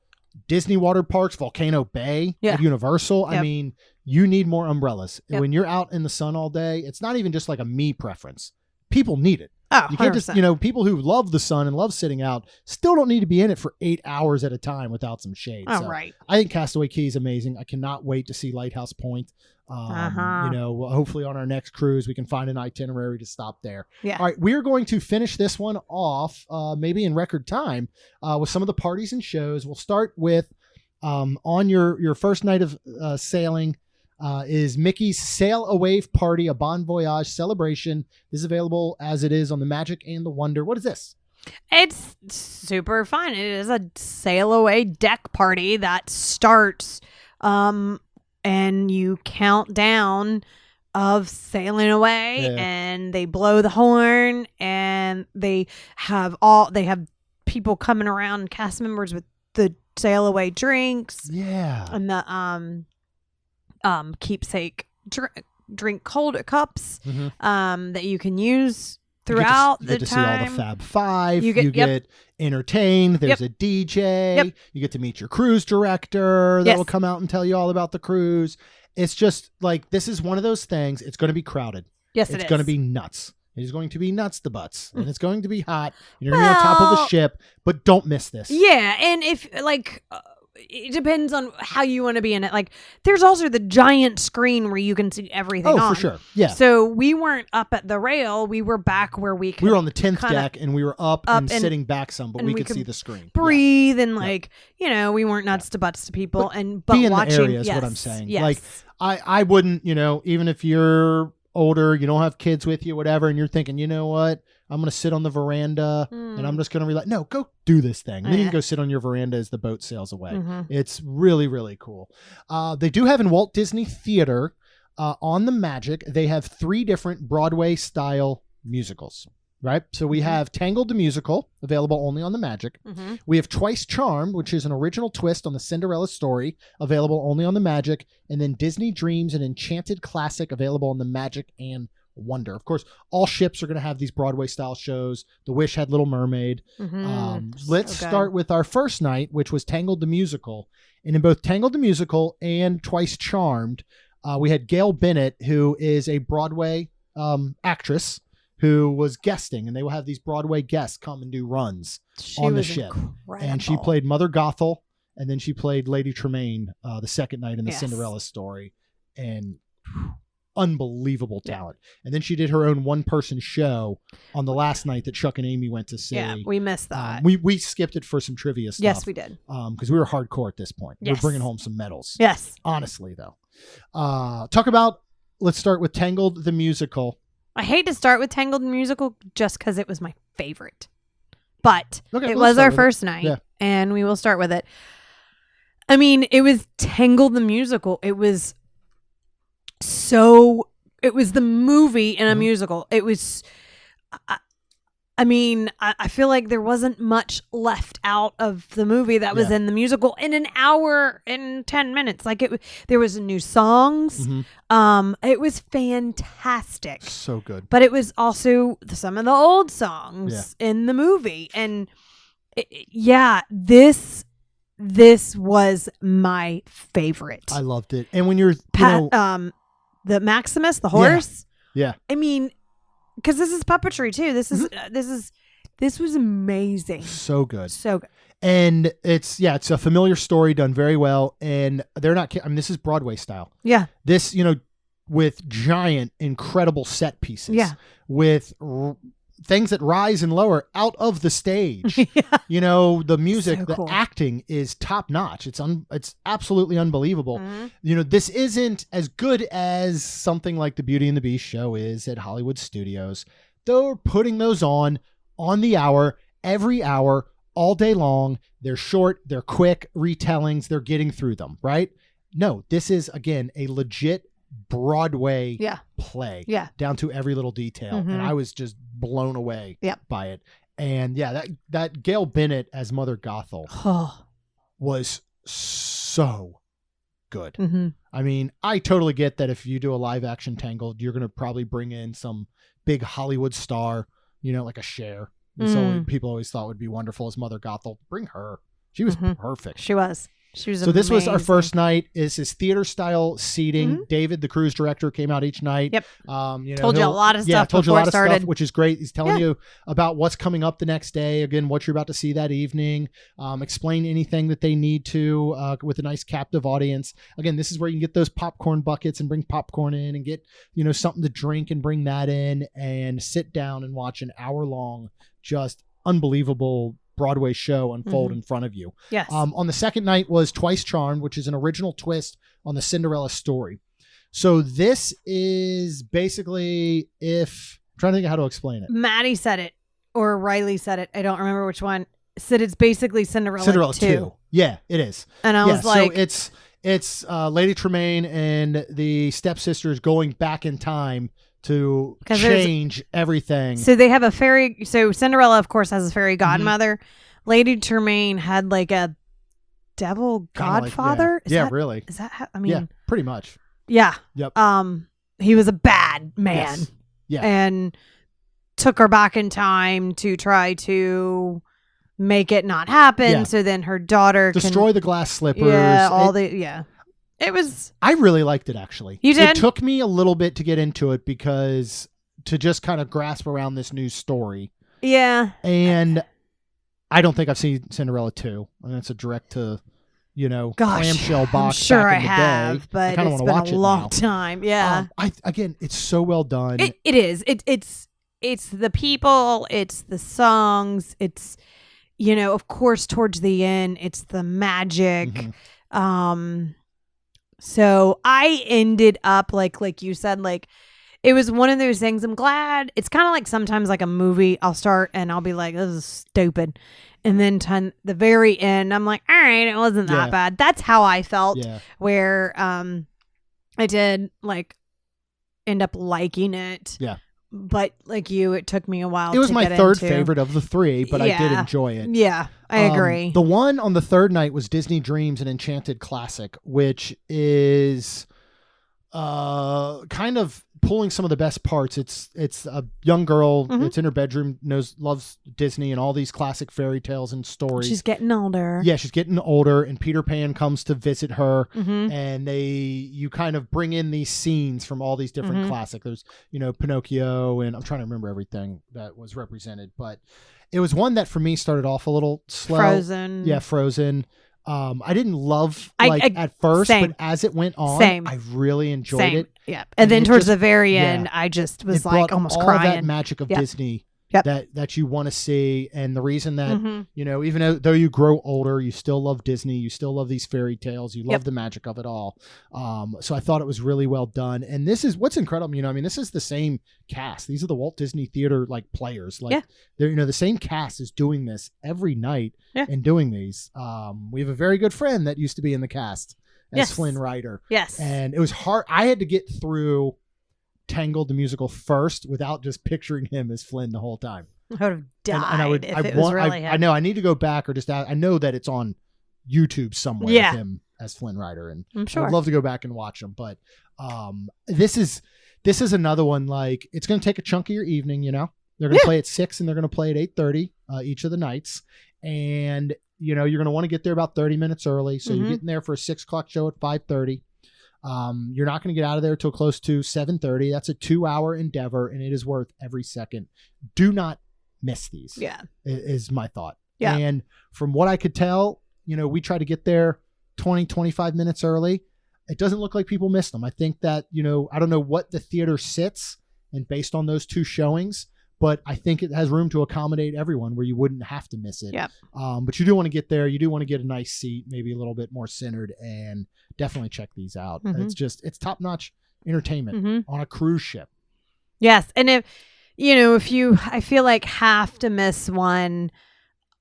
Disney water parks, Volcano Bay, Yeah. at Universal. I Yep. mean, you need more umbrellas. Yep. When you're out in the sun all day, it's not even just like a me preference. People need it. Oh, You can't just, 100%. people who love the sun and love sitting out still don't need to be in it for 8 hours at a time without some shade. Oh, So right. I think Castaway Cay is amazing. I cannot wait to see Lighthouse Point. Uh-huh. Hopefully on our next cruise, we can find an itinerary to stop there. Yeah. All right. We're going to finish this one off, maybe in record time, with some of the parties and shows. We'll start with, on your first night of sailing, is Mickey's Sail a Wave Party, a Bon Voyage celebration. This is available as it is on the Magic and the Wonder. What is this? It's super fun. It is a sail away deck party that starts, and you count down of sailing away, Yeah. and they blow the horn, and they have people coming around, cast members with the sail away drinks Yeah. and the keepsake drink cold cups Mhm. that you can use You get to- throughout you the get to time. see all the Fab Five. You You get- get, entertained. There's Yep. a DJ. Yep. You get to meet your cruise director that Yes. will come out and tell you all about the cruise. It's just like, this is one of those things. It's going to be crowded. Yes, It's it going to is. be nuts. It is going to be nuts to butts. And it's going to be hot. You're going to be on top of the Well- ship, but don't miss this. Yeah, and if it depends on how you want to be in it. Like, there's also the giant screen where you can see everything. Oh, on. for sure. Yeah. So we weren't up at the rail. We were back where we could We were on the 10th kinda deck and we were up up and and- sitting back some, but and we we could could see the screen. breathe and we weren't nuts to butts to people but be in watching the area is yes, what I'm saying. yes. Like, I wouldn't, even if you're older, you don't have kids with you, whatever, and you're thinking, you know what, I'm going to sit on the veranda and I'm just going to relax. No, go do this thing. And then you Yeah. can go sit on your veranda as the boat sails away. Mhm. It's really, really cool. They do have in Walt Disney Theater on the Magic, they have 3 different Broadway style musicals, right? So we have Tangled the Musical, available only on the Magic. Mhm. We have Twice Charmed, which is an original twist on the Cinderella story, available only on the Magic. And then Disney Dreams, an enchanted classic, available on the Magic and Wonder. Of course, all ships are going to have these Broadway style shows. The Wish had Little Mermaid. Let's So good. start with our first night, which was Tangled the Musical. And in both Tangled the Musical and Twice Charmed, we had Gail Bennett, who is a Broadway actress who was guesting, and they will have these Broadway guests come and do runs She on the was ship. incredible. And she played Mother Gothel, and then she played Lady Tremaine the second night in the Yes. Cinderella story. And unbelievable Yeah. talent. And then she did her own one-person show on the last night that Chuck and Amy went to see. Yeah, we missed that. We skipped it for some trivia stuff. Yes, we did. Because we were hardcore at this point. We were Yes. bringing home some medals. Yes. Honestly, though. Let's start with Tangled the Musical. I hate to start with Tangled the Musical just because it was my favorite. But Okay, it let's was start our with it. first night, Yeah. and we will start with it. I mean, it was Tangled the Musical. It was the movie in a Mhm. musical. It was, I feel like there wasn't much left out of the movie that was Yeah. in the musical in an hour and 10 minutes. Like there was new songs. Mhm. It was fantastic. So good. But it was also some of the old songs in the movie. And this was my favorite. I loved it. And when you're, The Maximus, the horse. Yeah. I mean, because this is puppetry too. This is This was amazing. So good. So good. And it's a familiar story done very well. And they're not, I mean, this is Broadway style. Yeah. This, with giant, incredible set pieces. Yeah. With things that rise and lower out of the stage. Yeah. The music, So the cool. acting is top notch. It's absolutely unbelievable. Mm-hmm. This isn't as good as something like the Beauty and the Beast show is at Hollywood Studios. They're putting those on the hour, every hour, all day long. They're short, they're quick retellings. They're getting through them, right? No, this is, again, a legit Broadway play. Yeah. Down to every little detail. Mm-hmm. And I was just blown away by it. And that Gail Bennett as Mother Gothel was so good. Mm-hmm. I mean, I totally get that if you do a live action Tangled, you're going to probably bring in some big Hollywood star, like a Cher. So people always thought would be wonderful as Mother Gothel. Bring her. She was perfect. She was. So this was our first night. Is his theater style seating. Mm-hmm. David, the cruise director, came out each night. Yep. Told you a lot of stuff told you a before lot it started. of stuff, which is great. He's telling you about what's coming up the next day. Again, what you're about to see that evening. Explain anything that they need to with a nice captive audience. Again, this is where you can get those popcorn buckets and bring popcorn in and get something to drink and bring that in and sit down and watch an hour-long, just unbelievable Broadway show unfold in front of you. Yes. On the second night was Twice Charmed, which is an original twist on the Cinderella story. So this is basically, I'm trying to think of how to explain it. Maddie said it, or Riley said it. I don't remember which one. Said it's basically Cinderella 2. Yeah, it is. And I was like, so it's Lady Tremaine and the stepsisters going back in time to change everything. So they have a fairy. So Cinderella, of course, has a fairy godmother. Lady Tremaine had like a devil godfather. Really. Is that how? I mean, yeah, pretty much. Yeah. Yep. He was a bad man. Yes. Yeah. And took her back in time to try to make it not happen. Yeah. So then her daughter destroy the glass slippers. Yeah. It was. I really liked it, actually. You did? It took me a little bit to get into it because to just kind of grasp around this new story. Yeah. And I don't think I've seen Cinderella 2. I mean, it's a direct to, clamshell box. I'm sure back I in the have, day. but I it's been watch a long time. Yeah. Again, it's so well done. It is. It's the people. It's the songs. It's, of course, towards the end, it's the magic. Mm-hmm. So I ended up like you said, like it was one of those things. I'm glad. It's kind of like sometimes like a movie. I'll start and I'll be like, this is stupid. And then the very end, I'm like, all right, it wasn't that bad. That's how I felt where I did like end up liking it. Yeah. But like you, it took me a while. It was to my get third into. favorite of the 3, but I did enjoy it. Yeah, I agree. The one on the third night was Disney Dreams, an Enchanted classic, which is kind of pulling some of the best parts. It's a young girl. It's in her bedroom, loves Disney and all these classic fairy tales and stories. She's getting older. Yeah, she's getting older, and Peter Pan comes to visit her, and you kind of bring in these scenes from all these different classic. There's Pinocchio, and I'm trying to remember everything that was represented, but it was one that for me started off a little slow. Frozen. Yeah, Frozen. I didn't love at first, but as it went on, I really enjoyed it. Yeah, and then towards the very end, I just was like almost all crying. That magic of Disney Yep. that you want to see. And the reason that, you know, even though you grow older, you still love Disney, you still love these fairy tales, you love the magic of it all. So I thought it was really well done. And this is what's incredible. You know, I mean, this is the same cast. These are the Walt Disney Theater like players. Like they're, you know, the same cast is doing this every night and doing these. We have a very good friend that used to be in the cast as Flynn Rider. Yes. And it was hard. I had to get through Tangled the musical first without just picturing him as Flynn the whole time. I would have died I know I need to go back or just I know that it's on YouTube somewhere of him as Flynn Rider, and I'm sure I'd love to go back and watch him. But this is another one, like it's going to take a chunk of your evening. You know, they're going to play at 6 and they're going to play at 8:30 each of the nights, and you know you're going to want to get there about 30 minutes early, so you're getting there for a 6 o'clock show at 5:30. You're not going to get out of there till close to 7:30. That's a 2-hour endeavor, and it is worth every second. Do not miss these. Yeah. Is my thought. Yeah. And from what I could tell, we try to get there 20, 25 minutes early. It doesn't look like people missed them. I think that, I don't know what the theater sits and based on those 2 showings, but I think it has room to accommodate everyone where you wouldn't have to miss it. Yeah. But you do want to get there. You do want to get a nice seat, maybe a little bit more centered, and definitely check these out. Mm-hmm. It's top-notch entertainment on a cruise ship. Yes. And if you, I feel like have to miss one,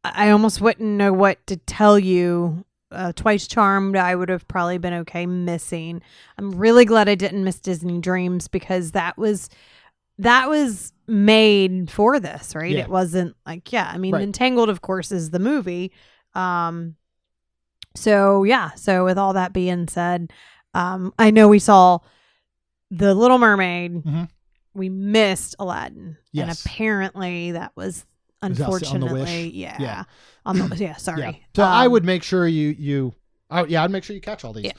I almost wouldn't know what to tell you. Twice Charmed, I would have probably been okay missing. I'm really glad I didn't miss Disney Dreams because that was made for this, right? Yeah. It wasn't like, right. Entangled, of course, is the movie. So with all that being said, I know we saw The Little Mermaid. Mm-hmm. We missed Aladdin. Yes. And apparently that was unfortunately, sorry. Yeah. So I would make sure I'd make sure you catch all these. Yeah.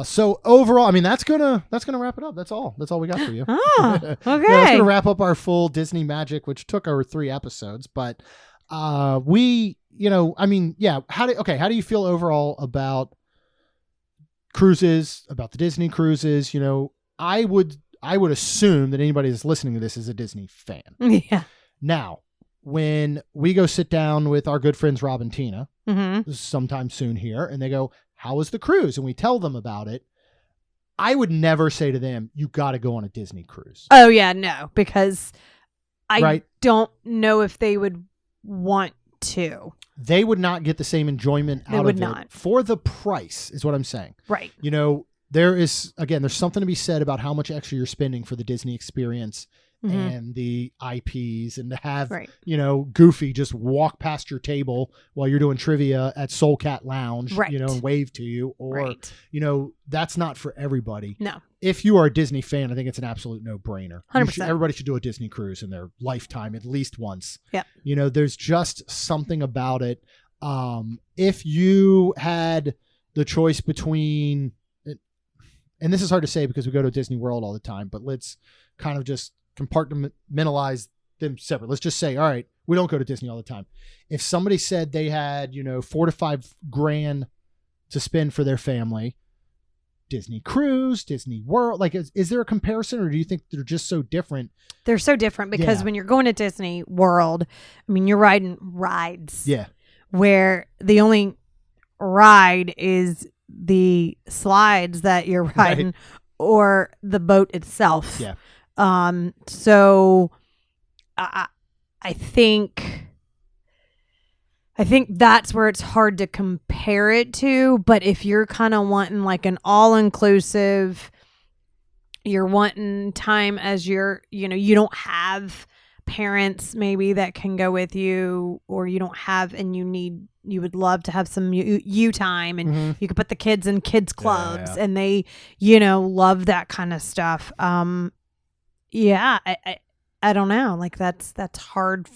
So overall, that's gonna wrap it up. That's all we got for you. Oh, okay. That's gonna wrap up our full Disney Magic, which took our 3 episodes. But how do you feel overall about cruises, about the Disney cruises? I would assume that anybody that's listening to this is a Disney fan. Yeah. Now, when we go sit down with our good friends Rob and Tina mm-hmm. sometime soon here, and they go, "How was the cruise?" and we tell them about it, I would never say to them, "You got to go on a Disney cruise." Oh yeah, no, because I don't know if they would want to. They would not get the same enjoyment out of it for the price, is what I'm saying. Right. There's something to be said about how much extra you're spending for the Disney experience. Mm-hmm. And the IPs, and to have, Goofy just walk past your table while you're doing trivia at Soul Cat Lounge, and wave to you, or, that's not for everybody. No. If you are a Disney fan, I think it's an absolute no-brainer. 100%. Everybody should do a Disney cruise in their lifetime at least once. Yeah. There's just something about it. If you had the choice between, and this is hard to say because we go to Disney World all the time, but let's kind of just compartmentalize them separate. Let's just say, all right, we don't go to Disney all the time. If somebody said they had, $4,000 to $5,000 to spend for their family, Disney cruise, Disney World, is there a comparison, or do you think they're just so different? They're so different because when you're going to Disney World, you're riding rides. Yeah. Where the only ride is the slides that you're riding or the boat itself. Yeah. So I think that's where it's hard to compare it to, but if you're kind of wanting like an all-inclusive, you're wanting time as you don't have parents maybe that can go with you, or you don't have, and you would love to have some you time, and mm-hmm. you could put the kids in kids clubs and they, love that kind of stuff. Yeah, I don't know. That's hard.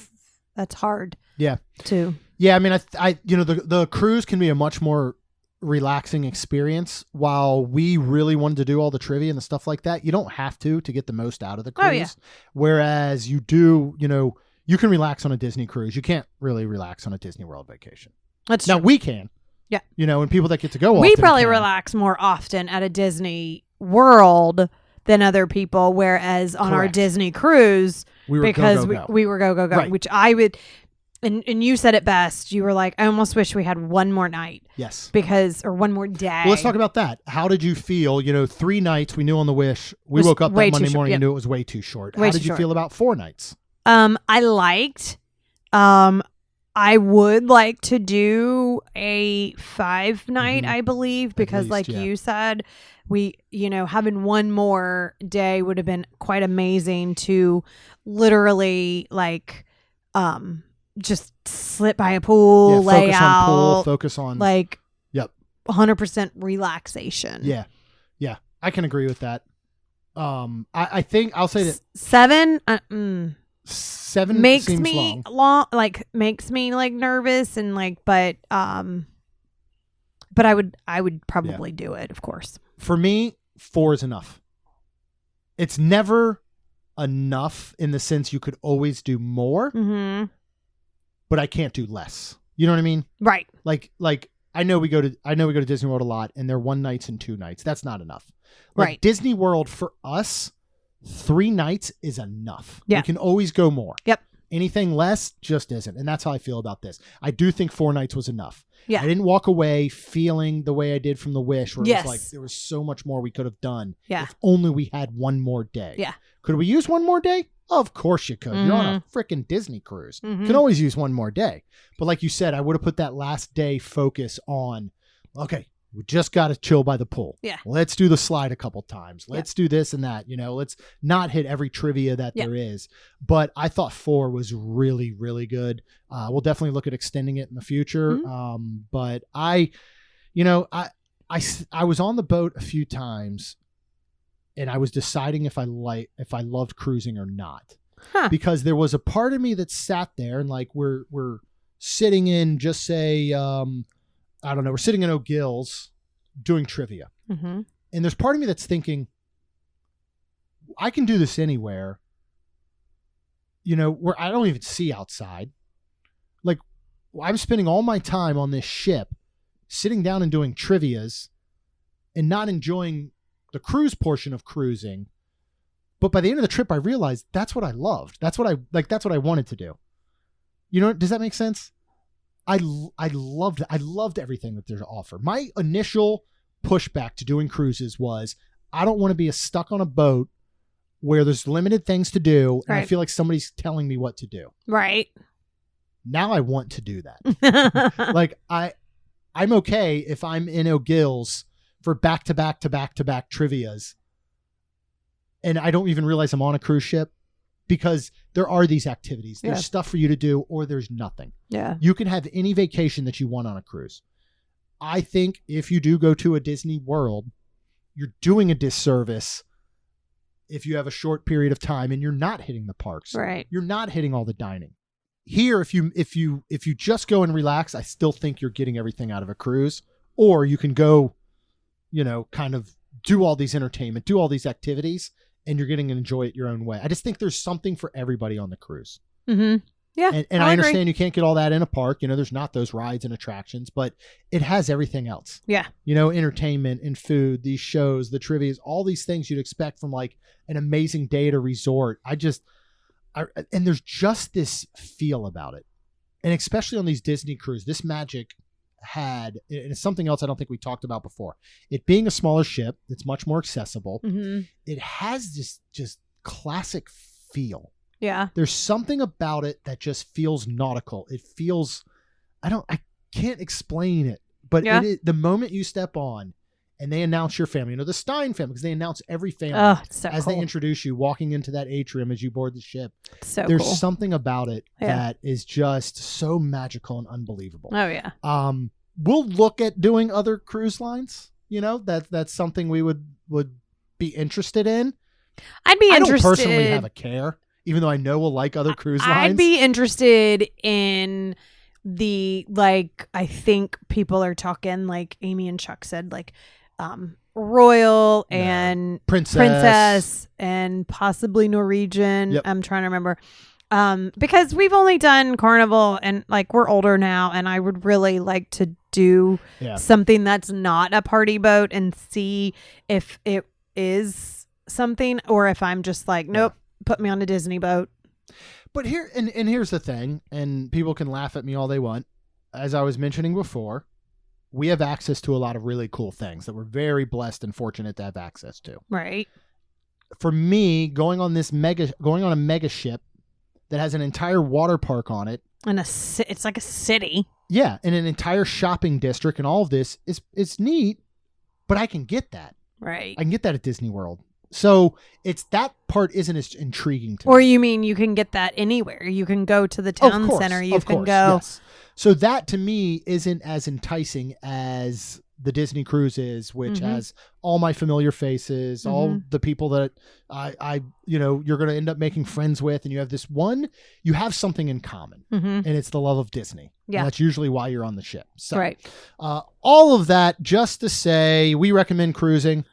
That's hard. Yeah. Too. Yeah. The cruise can be a much more relaxing experience. While we really wanted to do all the trivia and the stuff like that, you don't have to get the most out of the cruise. Oh, yeah. Whereas you do, you can relax on a Disney cruise. You can't really relax on a Disney World vacation. That's true. Now we can. Yeah. And people that get to go, we probably relax more often at a Disney World than other people, whereas on our Disney cruise, we were go, right. Which I would, and you said it best. You were like, I almost wish we had one more night. Yes. Or one more day. Well, let's talk about that. How did you feel? 3 nights, we knew on the Wish. We woke up that Monday morning and knew it was way too short. How did you feel about 4 nights? I liked, I would like to do a 5-night, mm-hmm. I believe, because you said, we, having one more day would have been quite amazing to literally just slip by a pool, lay focus out, on pool, focus on 100% relaxation. Yeah. Yeah. I can agree with that. I think I'll say that 7, 7 makes seems me long. Makes me nervous and but I would probably do it, of course. For me, 4 is enough. It's never enough in the sense you could always do more, but I can't do less. You know what I mean? Right. Like I know we go to Disney World a lot, and they're 1 nights and 2 nights. That's not enough. Like Right. Disney World for us, 3 nights is enough. Yeah. We can always go more. Yep. Anything less just isn't. And that's how I feel about this. I do think 4 nights was enough. Yeah. I didn't walk away feeling the way I did from the Wish, where it Yes. was like there was so much more we could have done Yeah. if only we had 1 more day. Yeah. Could we use 1 more day? Of course you could. You're on a freaking Disney cruise. You can always use 1 more day. But like you said, I would have put that last day focus on, okay, we just got to chill by the pool. Yeah. Let's do the slide a couple times. Let's do this and that. Let's not hit every trivia that there is. But I thought 4 was really, really good. We'll definitely look at extending it in the future. But I was on the boat a few times, and I was deciding if I loved cruising or not, because there was a part of me that sat there and like we're sitting in, just say, I don't know, we're sitting in O'Gill's doing trivia. And there's part of me that's thinking, I can do this anywhere, where I don't even see outside. Like, I'm spending all my time on this ship, sitting down and doing trivias and not enjoying the cruise portion of cruising. But by the end of the trip, I realized that's what I loved. That's what I wanted to do. Does that make sense? I loved everything that there's to offer. My initial pushback to doing cruises was, I don't want to be stuck on a boat where there's limited things to do, and I feel like somebody's telling me what to do. Right. Now I want to do that. Like I'm okay if I'm in O'Gill's for back-to-back trivias, and I don't even realize I'm on a cruise ship, because there are these activities. There's stuff for you to do, or there's nothing. Yeah. You can have any vacation that you want on a cruise. I think if you do go to a Disney World, you're doing a disservice if you have a short period of time and you're not hitting the parks. Right. You're not hitting all the dining. Here, if you just go and relax, I still think you're getting everything out of a cruise. Or you can go, kind of do all these entertainment, do all these activities, and you're getting to enjoy it your own way. I just think there's something for everybody on the cruise. Yeah. And I understand you can't get all that in a park. There's not those rides and attractions, but it has everything else. Yeah. Entertainment and food, these shows, the trivias, all these things you'd expect from like an amazing day at a resort. And there's just this feel about it. And especially on these Disney cruises, this magic had, and it's something else I don't think we talked about before. It being a smaller ship, it's much more accessible. It has this just classic feel. Yeah. There's something about it that just feels nautical. It feels, I can't explain it, but the moment you step on and they announce your family, the Stein family, because they announce every family as they introduce you walking into that atrium as you board the ship. So there's cool. something about it that is just so magical and unbelievable. Oh yeah. We'll look at doing other cruise lines. That's something we would be interested in. I'd be interested. I don't personally have a care, even though I know we'll like other cruise lines. I'd be interested in the, I think people are talking, like Amy and Chuck said, Royal and Princess and possibly Norwegian. Yep. I'm trying to remember. Because we've only done Carnival, and we're older now, and I would really like to do something that's not a party boat and see if it is something, or if I'm just nope, put me on a Disney boat. But here's the thing, and people can laugh at me all they want. As I was mentioning before, we have access to a lot of really cool things that we're very blessed and fortunate to have access to. Right. For me, going on a mega ship that has an entire water park on it, and it's like a city. Yeah, and an entire shopping district, and all of this is neat, but I can get that. Right. I can get that at Disney World. So it's that part isn't as intriguing to me. Or you mean you can get that anywhere? You can go to the town center. You can go. Yes. So that to me isn't as enticing as the Disney cruise is, which has all my familiar faces, all the people that I you're going to end up making friends with, and you have this one, you have something in common, and it's the love of Disney. Yeah. And that's usually why you're on the ship. So, Right. all of that just to say, we recommend cruising.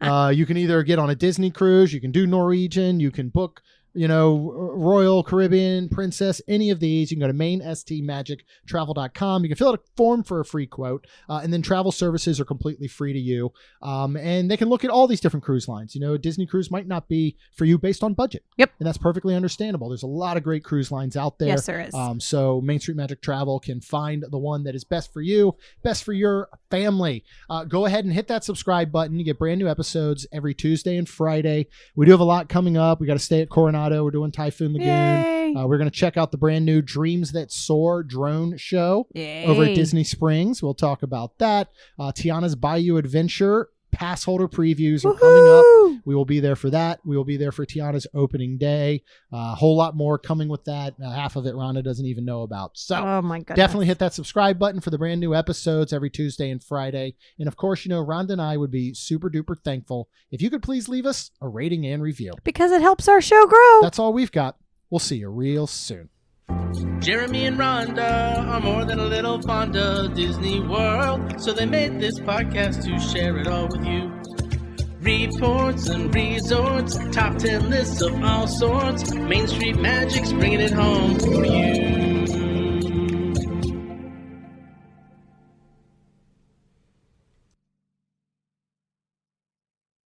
You can either get on a Disney cruise, you can do Norwegian, you can book, Royal Caribbean, Princess, any of these. You can go to mainstmagictravel.com. You can fill out a form for a free quote, and then travel services are completely free to you. And they can look at all these different cruise lines. A Disney cruise might not be for you based on budget. Yep. And that's perfectly understandable. There's a lot of great cruise lines out there. Yes, there is. So Main Street Magic Travel can find the one that is best for you, best for your family. Go ahead and hit that subscribe button. You get brand new episodes every Tuesday and Friday. We do have a lot coming up. We got to stay at Coronado. We're doing Typhoon Lagoon. We're going to check out the brand new Dreams That Soar drone show over at Disney Springs. We'll talk about that. Tiana's Bayou Adventure pass holder previews are coming up. We will be there for that. We will be there for Tiana's opening day. A whole lot more coming with that. Half of it Rhonda doesn't even know about. So oh my goodness. Definitely hit that subscribe button for the brand new episodes every Tuesday and Friday. And of course, Rhonda and I would be super duper thankful if you could please leave us a rating and review. Because it helps our show grow. That's all we've got. We'll see you real soon. Jeremy and Rhonda are more than a little fond of Disney World, so they made this podcast to share it all with you. Reports and resorts, top 10 lists of all sorts. Main Street Magic's bringing it home for you.